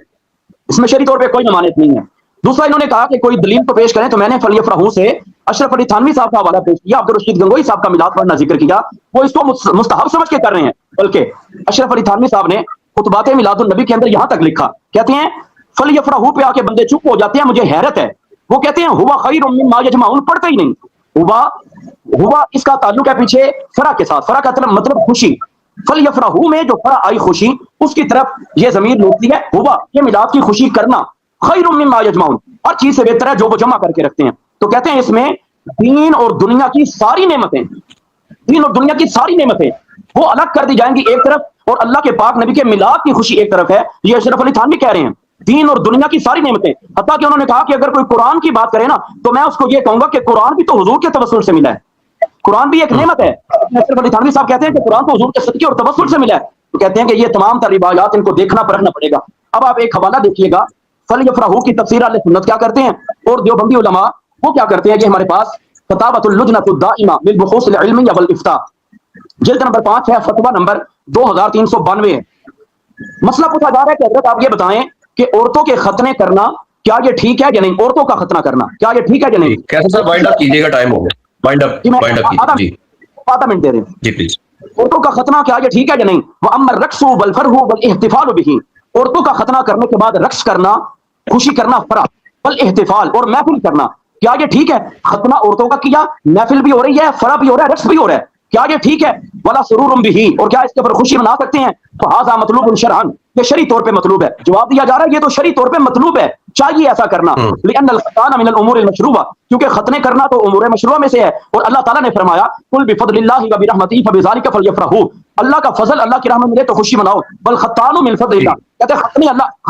اس میں شرعی طور پہ کوئی ممانعت نہیں ہے. دوسرا انہوں نے کہا کہ کوئی دلیل تو پیش کریں تو میں نے فلیفرحوا سے اشرف علی تھانوی صاحب کا حوالہ پیش کیا، عبدالرشید گنگوئی صاحب کا میلاد پڑھنا ذکر کیا، وہ اس کو مستحب سمجھ کے کر رہے ہیں. بلکہ اشرف علی تھانوی صاحب نے خطبات میلاد النبی کے اندر یہاں تک لکھا، کہتے ہیں فلیفرحوا پہ آ کے بندے چپ ہو جاتے ہیں، مجھے حیرت ہے. وہ کہتے ہیں ہوا خیر مما یجمعون، پڑھتے ہی نہیں. ہوا اس کا تعلق ہے پیچھے فرح کے ساتھ، فرح کا مطلب خوشی. فلیفرحوا میں جو فرح آئی خوشی، اس کی طرف یہ ضمیر لوٹتی ہے. ہوا یہ میلاد کی خوشی کرنا، خیر مما یجمعون ہر چیز سے بہتر ہے جو وہ جمع کر کے رکھتے ہیں. تو کہتے ہیں اس میں دین اور دنیا کی ساری نعمتیں، دین اور دنیا کی ساری نعمتیں وہ الگ کر دی جائیں گی ایک طرف، اور اللہ کے پاک نبی کے میلاد کی خوشی ایک طرف ہے. یہ اشرف علی تھانوی کہہ رہے ہیں دین اور دنیا کی ساری نعمتیں. حتیٰ کہ انہوں نے کہا کہ اگر کوئی قرآن کی بات کرے نا تو میں اس کو یہ کہوں گا کہ قرآن بھی تو حضور کے توسل سے ملا ہے، قرآن بھی ایک نعمت ہے. اشرف علی تھانوی صاحب کہتے ہیں کہ قرآن تو حضور کے صدقے اور توسل سے ملا ہے. تو کہتے ہیں کہ یہ تمام تر روایات ان کو دیکھنا پرکھنا پڑے گا. اب آپ ایک حوالہ دیکھیے گا، فلیفرحوا کی تفسیر اہل سنت کیا کرتے ہیں، اور دیوبندی علماء وہ کیا کرتے ہیں کہ ہمارے پاس فتاوۃ اللجنۃ الدائمہ للبحوث العلمیہ والافتاء جلد نمبر 5 ہے، فتویٰ نمبر 2392 ہے. مسئلہ پوچھا جا رہا ہے کہ حضرت آپ یہ بتائیں کہ عورتوں کے ختنے کرنا کیا یہ ٹھیک ہے یا نہیں؟ عورتوں کا ختنہ کرنا کیا یہ ٹھیک ہے یا نہیں؟ کیسے سر وائنڈ اپ کیجیے گا، ٹائم ہو گیا. وائنڈ اپ کیجیے. جی آدھا منٹ دے رہے ہیں جی پلیز. عورتوں کا ختنہ کیا یہ ٹھیک ہے یا نہیں؟ وَأَمَّا الرَّقْصُ وَالْفَرْحُ وَالْاحْتِفَالُ بِهِ، عورتوں کا ختنہ کرنے کے بعد رقص کرنا، خوشی کرنا، فرح، والاحتفال اور محفل کرنا، کیا یہ ٹھیک ہے؟ ختنہ عورتوں کا کیا، محفل بھی ہو رہی ہے، فرح بھی ہو رہا ہے، رقص بھی ہو رہا ہے، کیا یہ ٹھیک ہے؟ ولا سرور بہی، اور کیا اس کے اوپر خوشی منا سکتے ہیں؟ فہذا مطلوب شرعن، یہ شرعی طور پہ مطلوب ہے. جواب دیا جا رہا ہے یہ تو شرعی طور پہ مطلوب ہے، چاہیے ایسا کرنا. لأن الختان من الامور المشروعہ، کیونکہ ختنے کرنا تو امور مشروعہ میں سے ہے. اور اللہ تعالیٰ نے فرمایا قل بفضل اللہ وبرحمتہ فبذلک فلیفرحوا، اللہ کا فضل، اللہ کی رحمت ملے تو خوشی مناؤ. والختان من فضل اللہ، کہتے ہیں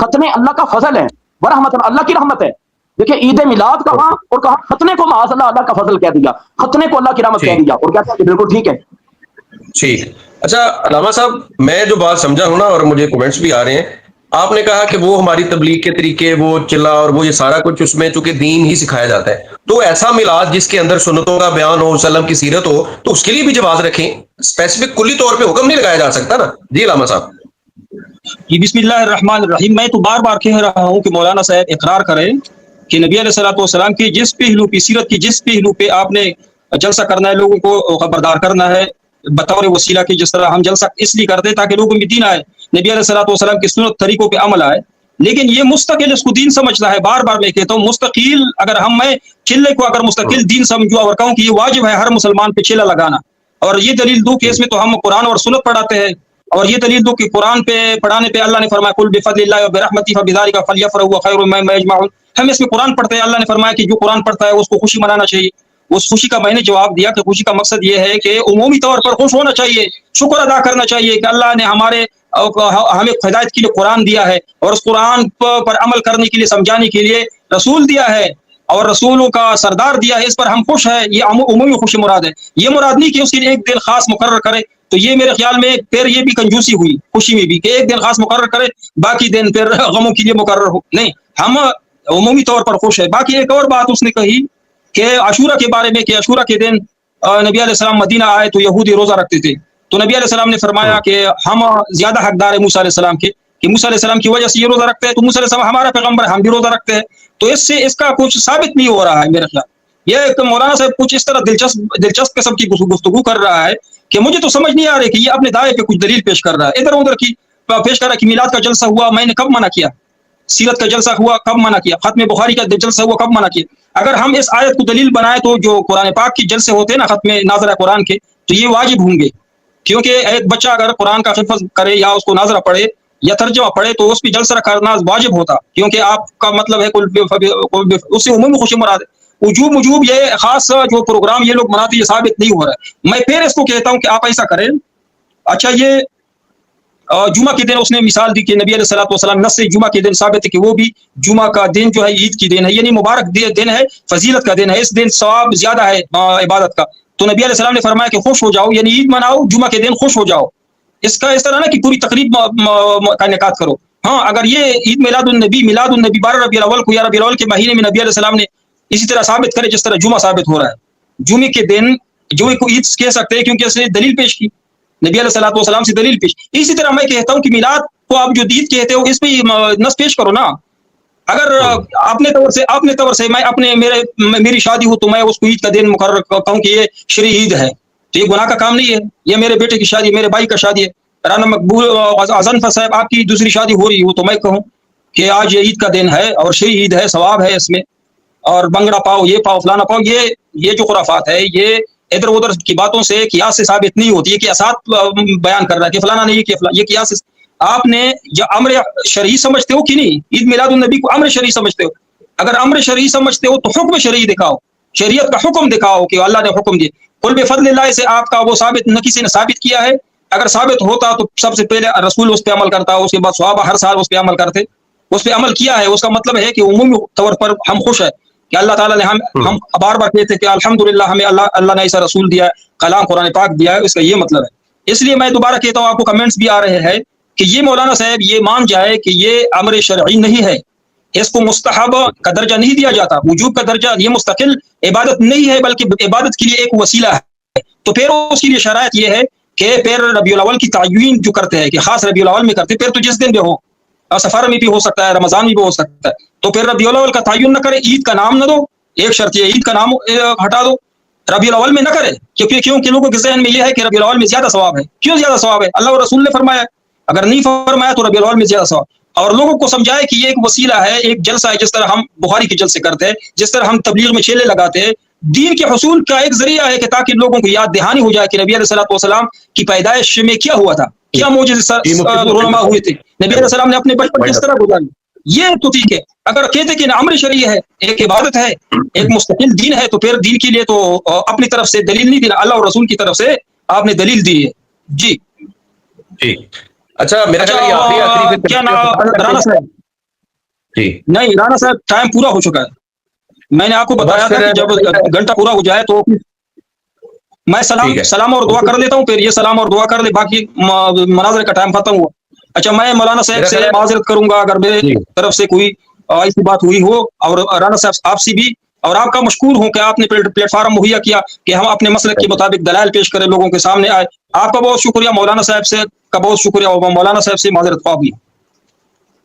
ختنے اللہ کا فضل ہے، ورحمت اللہ کی رحمت ہے. دیکھیں عید میلاد کہاں اور کہاں ختنے کو معاذ اللہ اللہ کا فضل کہہ دیا، ختنے کو اللہ کی رحمت کہہ دیا، اور کہتے ہیں کہ بالکل ٹھیک ہے. ٹھیک. اچھا علامہ صاحب، میں جو بات سمجھا ہوں نا، اور مجھے کومنٹس بھی آ رہے ہیں، آپ نے کہا کہ وہ ہماری تبلیغ کے طریقے، وہ چلا اور وہ یہ سارا کچھ اس میں چونکہ دین ہی سکھایا جاتا ہے، تو ایسا میلاد جس کے اندر سنتوں کا بیان ہو، وسلم کی سیرت ہو، تو اس کے لیے بھی جواز رکھیں. اسپیسیفک کلی طور پہ حکم نہیں لگایا جا سکتا نا. جی علامہ صاحب. جی بسم اللہ الرحمن الرحیم. میں تو بار بار کہہ رہا ہوں کہ مولانا صاحب اقرار کریں کہ نبی علیہ الصلوۃ والسلام کی جس پہلو پہ، سیرت کی جس پہلو پہ آپ نے جلسہ کرنا ہے، لوگوں کو خبردار کرنا ہے بطور وسیلہ کی، جس طرح ہم جلسہ اس لیے کرتے ہیں تاکہ لوگوں میں دین آئے، نبی علیہ الصلوۃ والسلام کی سنت طریقوں پہ عمل آئے. لیکن یہ مستقل اس کو دین سمجھنا ہے. بار بار میں کہتا ہوں مستقل، اگر میں چلے کو اگر مستقل دین سمجھوں اور کہوں کہ یہ واجب ہے ہر مسلمان پہ چلا لگانا، اور یہ دلیل دو کہ اس میں تو ہم قرآن اور سنت پڑھاتے ہیں، اور یہ دلیل دو کہ قرآن پہ پڑھانے پہ اللہ نے فرمایا قل بفضل اللہ وبرحمتہ فبذلک فلیفرحوا خیر مما یجمعون. ہم اس میں قرآن پڑھتے ہیں، اللہ نے فرمایا کہ جو قرآن پڑھتا ہے اس کو خوشی منانا چاہیے. اس خوشی کا میں نے جواب دیا کہ خوشی کا مقصد یہ ہے کہ عمومی طور پر خوش ہونا چاہیے، شکر ادا کرنا چاہیے کہ اللہ نے ہمیں ہدایت کے لیے قرآن دیا ہے، اور اس قرآن پر عمل کرنے کے لیے، سمجھانے کے لیے رسول دیا ہے، اور رسولوں کا سردار دیا ہے. اس پر ہم خوش ہیں، یہ عمومی خوشی مراد ہے. یہ مراد نہیں کہ اس کے لیے ایک دن خاص مقرر کرے، تو یہ میرے خیال میں پھر یہ بھی کنجوسی ہوئی خوشی میں بھی، کہ ایک دن خاص مقرر کرے باقی دن پھر غموں کے لیے مقرر ہو. نہیں، ہم عمومی طور پر خوش ہے. باقی ایک اور بات اس نے کہی کہ عاشورہ کے بارے میں، کہ عاشورہ کے دن نبی علیہ السلام مدینہ آئے تو یہودی روزہ رکھتے تھے، تو نبی علیہ السلام نے فرمایا کہ ہم زیادہ حقدار ہیں موسیٰ علیہ السلام کے، کہ موسیٰ علیہ السلام کی وجہ سے یہ روزہ رکھتے ہیں، تو موسیٰ علیہ السلام ہمارا پیغمبر ہے، ہم بھی روزہ رکھتے ہیں. تو اس سے اس کا کچھ ثابت نہیں ہو رہا ہے میرے خیال. یہ مولانا صاحب کچھ اس طرح دلچسپ قسم کی گفتگو کر رہا ہے کہ مجھے تو سمجھ نہیں آ رہی کہ یہ اپنے دائیں پہ کچھ دلیل پیش کر رہا ہے، ادھر ادھر کی پیش کر رہا ہے کہ میلاد کا جلسہ ہوا، میں نے کب منع کیا؟ سیرت کا جلسہ ہوا کب منع کیا؟ ختم بخاری کا جلسہ ہوا کب منع کیا؟ اگر ہم اس آیت کو دلیل بنائیں تو جو قرآن پاک کی جلسے ہوتے ہیں نا ختم ناظرہ قرآن کے، تو یہ واجب ہوں گے، کیونکہ ایک بچہ اگر قرآن کا حفظ کرے یا اس کو ناظرہ پڑھے یا ترجمہ پڑھے تو اس پہ جلسہ کرنا واجب ہوتا، کیونکہ آپ کا مطلب ہے اس سے عمومی خوشی مراد ہے. وجوب یہ خاص جو پروگرام یہ لوگ مناتے یہ ثابت نہیں ہو رہا ہے. میں پھر اس کو کہتا ہوں کہ آپ ایسا کریں. اچھا، یہ جمعہ کے دن اس نے مثال دی کہ نبی علیہ الصلوۃ والسلام نص سے جمعہ کے دن ثابت ہے کہ وہ بھی جمعہ کا دن جو ہے عید کی دن ہے، یعنی مبارک دن ہے، فضیلت کا دن ہے، اس دن ثواب زیادہ ہے عبادت کا. تو نبی علیہ السلام نے فرمایا کہ خوش ہو جاؤ، یعنی عید مناؤ، جمعہ کے دن خوش ہو جاؤ. اس طرح نا کہ پوری تقریب کا انعقاد کرو. ہاں، اگر یہ عید میلاد النبی 12 ربیع الاول کو یا ربیع الاول کے مہینے میں نبی علیہ السلام نے اسی طرح ثابت کرے جس طرح جمعہ ثابت ہو رہا ہے، جمعے کے دن جمعے کو عید کہہ سکتے ہیں کیونکہ اس نے دلیل پیش کی، نبی علیہ الصلوۃ والسلام سے دلیل پیش. اسی طرح میں کہتا ہوں کہ میلاد کو آپ جو عید کہتے ہو اس پہ نص پیش کرو نا. اگر اپنے طور سے میں میری شادی ہو تو میں اس کو عید کا دن مقرر کہوں کہ یہ شرعی عید ہے، تو یہ گناہ کا کام نہیں ہے. یہ میرے بیٹے کی شادی، میرے بھائی کا شادی ہے، رانا مقبول اذنفر صاحب آپ کی دوسری شادی ہو رہی ہو تو میں کہوں کہ آج یہ عید کا دن ہے اور شرعی عید ہے، ثواب ہے اس میں، اور بنگڑا پاؤ، یہ پاؤ، فلانا پاؤ، یہ جو خرافات ہے یہ ادھر ادھر کی باتوں سے قیاس سے ثابت نہیں ہوتی ہے. کہ اسات بیان کر رہا ہے کہ فلانا نہیں کہ یہ قیاس آپ نے جو امر شرعی سمجھتے ہو کہ نہیں؟ عید میلاد النبی کو امر شرعی سمجھتے ہو؟ اگر امر شرعی سمجھتے ہو تو حکم شرعی دکھاؤ، شریعت کا حکم دکھاؤ کہ اللہ نے حکم دیا. قل بفضل اللہ سے آپ کا وہ ثابت نہ کسی نے ثابت کیا ہے. اگر ثابت ہوتا تو سب سے پہلے رسول اس پہ عمل کرتا، اس کے بعد صحابہ ہر سال اس پہ عمل کرتے. اس پہ عمل کیا ہے، اس کا مطلب ہے کہ عمومی طور پر ہم خوش ہیں کہ اللہ تعالیٰ نے ہم بار بار کہتے کہ الحمدللہ ہمیں اللہ نے ایسا رسول دیا ہے، کلام قرآن پاک دیا ہے. اس کا یہ مطلب ہے. اس لیے میں دوبارہ کہتا ہوں، آپ کو کمنٹس بھی آ رہے ہیں کہ یہ مولانا صاحب یہ مان جائے کہ یہ امر شرعی نہیں ہے، اس کو مستحب کا درجہ نہیں دیا جاتا، وجوب کا درجہ، یہ مستقل عبادت نہیں ہے بلکہ عبادت کے لیے ایک وسیلہ ہے. تو پھر اس کے لیے شرائط یہ ہے کہ پھر ربیع الاول کی تعین جو کرتے ہیں کہ خاص ربیع الاول میں کرتے، پھر تو جس دن بھی ہو، سفر میں بھی ہو سکتا ہے، رمضان میں بھی ہو سکتا ہے، تو پھر ربیع الاول کا تعین نہ کرے، عید کا نام نہ دو. ایک شرط یہ عید کا نام ہٹا دو، ربیع الاول میں نہ کرے، کیونکہ لوگوں کے ذہن میں یہ ہے کہ ربیع الاول میں زیادہ ثواب ہے. کیوں زیادہ ثواب ہے؟ اللہ اور رسول نے فرمایا، اگر نہیں فرمایا تو ربیع الاول میں زیادہ ثواب. اور لوگوں کو سمجھائے کہ یہ ایک وسیلہ ہے، ایک جلسہ ہے، جس طرح ہم بخاری کے جلسے کرتے ہیں، جس طرح ہم تبلیغ میں چیلے لگاتے ہیں، دین کے حصول کا ایک ذریعہ ہے کہ تاکہ لوگوں کو یاد دہانی ہو جائے کہ نبی علیہ الصلوۃ والسلام کی پیدائش میں کیا ہوا تھا، کیا معجزے رونما ہوئے تھے، نبی علیہ السلام نے اپنے بچپن کس طرح گزاری. یہ تو ٹھیک ہے. اگر کہتے کہ امر شرعی ہے، ایک عبادت ہے، ایک مستقل دین ہے، تو پھر دین کے لیے تو اپنی طرف سے دلیل نہیں دی، اللہ اور رسول کی طرف سے آپ نے دلیل دی ہے. جی ٹھیک. اچھا میرا خیال ہے یہ آخری کیا نام رانا صاحب؟ جی نہیں رانا صاحب، ٹائم پورا ہو چکا ہے. میں نے آپ کو بتایا تھا کہ جب گھنٹہ پورا ہو جائے تو میں سلام اور دعا کر لیتا ہوں، پھر یہ سلام اور دعا کر لے، باقی مناظرے کا ٹائم ختم ہوا. اچھا میں مولانا صاحب سے معذرت کروں گا اگر میرے طرف سے کوئی ایسی بات ہوئی ہو، اور رانا صاحب آپ سے بھی، اور آپ کا مشکور ہوں کہ آپ نے پلیٹ فارم مہیا کیا کہ ہم اپنے مسلک کے مطابق دلائل پیش کریں، لوگوں کے سامنے آئے. آپ کا بہت شکریہ، مولانا صاحب سے کا بہت شکریہ، اور مولانا صاحب سے معذرت خواہ ہوئی.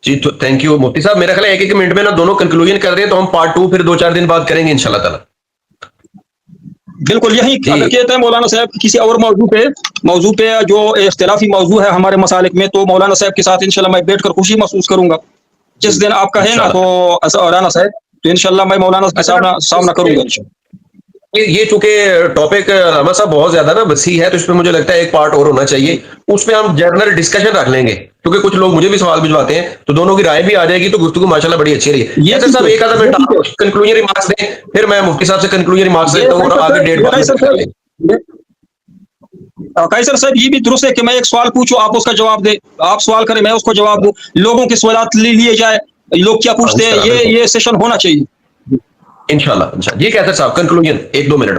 جی تو تھینک یو مفتی صاحب. میرا خیال ہے 1-1 منٹ میں نا دونوں کنکلوژن کر دیں تو ہم پارٹ 2 پھر 2-4 دن بعد کریں گے انشاءاللہ تعالی. بالکل یہی اگر کہتے ہیں مولانا صاحب کسی اور موضوع پہ جو اختلافی موضوع ہے ہمارے مسالک میں، تو مولانا صاحب کے ساتھ انشاءاللہ میں بیٹھ کر خوشی محسوس کروں گا. جس دن آپ کہیں نا تو رانا صاحب، تو انشاءاللہ میں مولانا کا سامنا کروں گا. یہ چونکہ ٹاپک علامہ صاحب بہت زیادہ نا وسیع ہے، تو اس پہ مجھے لگتا ہے ایک پارٹ اور ہونا چاہیے. اس پہ ہم جنرل ڈسکشن رکھ لیں گے، کیونکہ کچھ لوگ مجھے بھی سوال بھجواتے ہیں، تو دونوں کی رائے بھی آ جائے گی، تو گفتگو ماشاءاللہ بڑی اچھی رہی ہے. یہ صاحب 1 آدھا منٹ آپ کنکلوژن ریمارکس دیں، پھر میں مفتی صاحب سے کنکلوژن ریمارکس دیتا ہوں اور آگے ڈیٹ کر لیں. قیصر صاحب یہ بھی درست ہے کہ میں ایک سوال پوچھوں، آپ اس کا جواب دیں، آپ سوال کریں میں اس کو جواب دوں، لوگوں کے سوالات لیے جائے، لوگ کیا پوچھتے ہیں، یہ سیشن ہونا چاہیے انشاءاللہ. جی قیصر صاحب کنکلوژن 1-2 منٹ.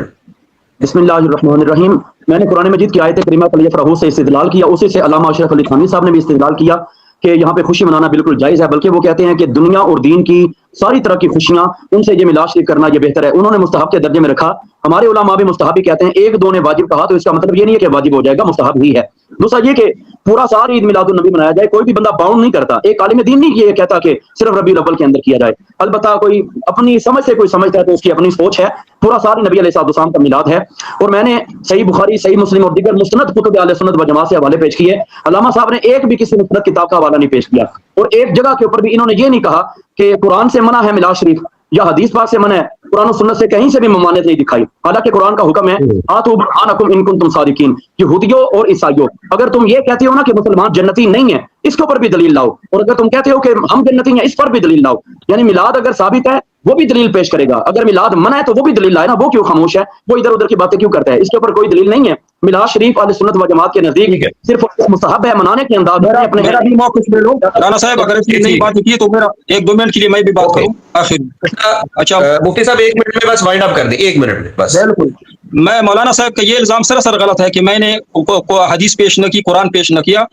بسم اللہ الرحمن الرحیم. میں نے قرآن مجید کی آیت کریمہ فلیفرحوا سے استدلال کیا، اسی سے علامہ اشرف علی تھانوی صاحب نے بھی استدلال کیا کہ یہاں پہ خوشی منانا بالکل جائز ہے، بلکہ وہ کہتے ہیں کہ دنیا اور دین کی ساری طرح کی خوشیاں ان سے یہ ملا شریک کرنا یہ بہتر ہے. انہوں نے مستحب کے درجے میں رکھا، ہمارے علماء بھی مستحب ہی کہتے ہیں. 1-2 نے واجب کہا تو اس کا مطلب یہ نہیں ہے کہ واجب ہو جائے گا، مستحب ہی ہے. دوسرا یہ کہ پورا سال عید میلاد النبی منایا جائے، کوئی بھی بندہ باؤنڈ نہیں کرتا. ایک عالم دین نہیں یہ کہتا کہ صرف ربیع الاول کے اندر کیا جائے. البتہ کوئی اپنی سمجھ سے کوئی سمجھتا ہے تو اس کی اپنی سوچ ہے. پورا سال نبی علیہ السلام کا میلاد ہے. اور میں نے صحیح بخاری، صحیح مسلم اور دیگر مستند کتب اہل سنت و جماعت سے حوالے پیش کیے. علامہ صاحب نے ایک بھی کسی مستند کتاب کا حوالہ نہیں پیش کیا، اور ایک جگہ کے اوپر بھی انہوں نے یہ نہیں کہا کہ قرآن سے منع ہے میلاد شریف یا حدیث پاک سے منع ہے. قرآن و سنت سے کہیں سے بھی ممانعت نہیں دکھائی، حالانکہ قرآن کا حکم ہے آتوا برہانکم ان کنتم صادقین. یہودیوں اور عیسائیوں، اگر تم یہ کہتے ہو نا کہ مسلمان جنتی نہیں ہیں، اس کے اوپر بھی دلیل لاؤ، اور اگر تم کہتے ہو کہ ہم جنتی ہیں، اس پر بھی دلیل لاؤ. یعنی میلاد اگر ثابت ہے وہ بھی دلیل پیش کرے گا، اگر میلاد منع ہے تو وہ بھی دلیل لائے نا. وہ کیوں خاموش ہے، وہ ادھر ادھر کی باتیں کیوں کرتا ہے؟ اس کے اوپر کوئی دلیل نہیں ہے. میلاد شریف اہل سنت و جماعت کے نزدیک صرف مستحب ہے، منانے کے انداز میں اپنے بھی موقف لے لو. رانا صاحب اگر اس کی نئی بات کی ہے تو میرا 1-2 منٹ کے لیے میں بھی بات کروں آخر. اچھا مفتی صاحب 1 منٹ میں بس وائنڈ اپ کر دیں، 1 منٹ میں بس. بالکل. میں مولانا صاحب کا یہ الزام سراسر غلط ہے کہ میں نے حدیث پیش نہ کی، قرآن پیش نہ کیا.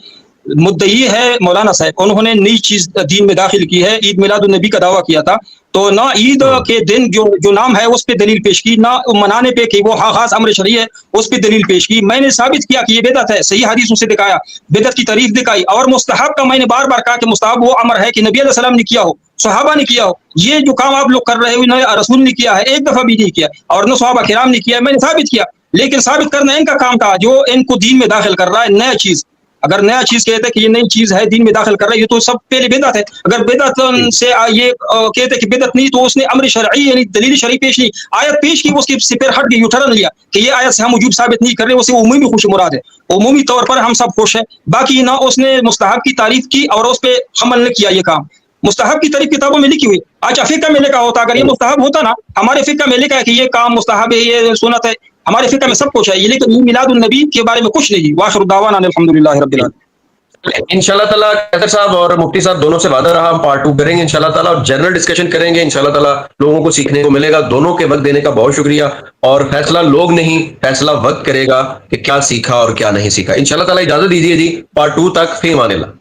مدعی ہے مولانا صاحب، انہوں نے نئی چیز دین میں داخل کی ہے. عید میلاد النبی کا دعویٰ کیا تھا، تو نہ عید کے دن جو نام ہے اس پہ دلیل پیش کی، نہ منانے پہ کہ وہ خاص امر شرعی ہے اس پہ دلیل پیش کی. میں نے ثابت کیا کہ یہ بدعت ہے، صحیح حدیثوں سے دکھایا، بدعت کی تعریف دکھائی. اور مستحب کا میں نے بار بار کہا کہ مستحب وہ امر ہے کہ نبی علیہ السلام نے کیا ہو، صحابہ نے کیا ہو. یہ جو کام آپ لوگ کر رہے ہو نہ رسول نے کیا ہے، ایک دفعہ بھی نہیں کیا، اور نہ صحابہ کرام نے کیا. میں نے ثابت کیا، لیکن ثابت کرنا ان کا کام تھا جو ان کو دین میں داخل کر رہا ہے نیا چیز. اگر نیا چیز کہتے کہ یہ نئی چیز ہے دین میں داخل کر رہا ہے، یہ تو سب پہلے بدعت ہے. اگر بدعت سے یہ کہتے کہ بدعت نہیں، تو اس نے امر شرعی یعنی دلیل شرعی پیش نہیں، آیت پیش کی، اس کی سے پھر ہٹ گئی، یوٹرن لیا کہ یہ آیت سے ہم وجوب ثابت نہیں کر رہے، اسے عمومی خوش مراد ہے. عمومی طور پر ہم سب خوش ہیں، باقی نہ اس نے مستحب کی تعریف کی اور اس پہ عمل نہ کیا. یہ کام مستحب کی تعریف کتابوں میں لکھی ہوئی. اچھا فقہ میں لکھا ہوتا، اگر یہ مستحب ہوتا نا، ہمارے فقہ میں لکھا ہے کہ یہ کام مستحب ہے، یہ سنت ہے، ہمارے فقہ میں سب کچھ ہے. یہ لیکن میلاد النبی کے بارے میں کچھ نہیں. واخر دعوانا الحمدللہ رب العالمین. انشاءاللہ تعالیٰ قیصر صاحب اور مفتی صاحب دونوں سے وعدہ رہا، ہم پارٹ 2 کریں گے انشاءاللہ تعالیٰ، اور جنرل ڈسکشن کریں گے انشاءاللہ تعالیٰ. لوگوں کو سیکھنے کو ملے گا. دونوں کے وقت دینے کا بہت شکریہ. اور فیصلہ لوگ نہیں، فیصلہ وقت کرے گا کہ کیا سیکھا اور کیا نہیں سیکھا. انشاءاللہ تعالیٰ اجازت دیجیے جی، پارٹ 2 تک فی امان اللہ.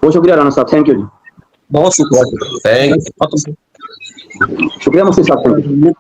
بہت شکریہ رانا صاحب، تھینک یو جی. بہت شکریہ. شکریہ مفتی صاحب.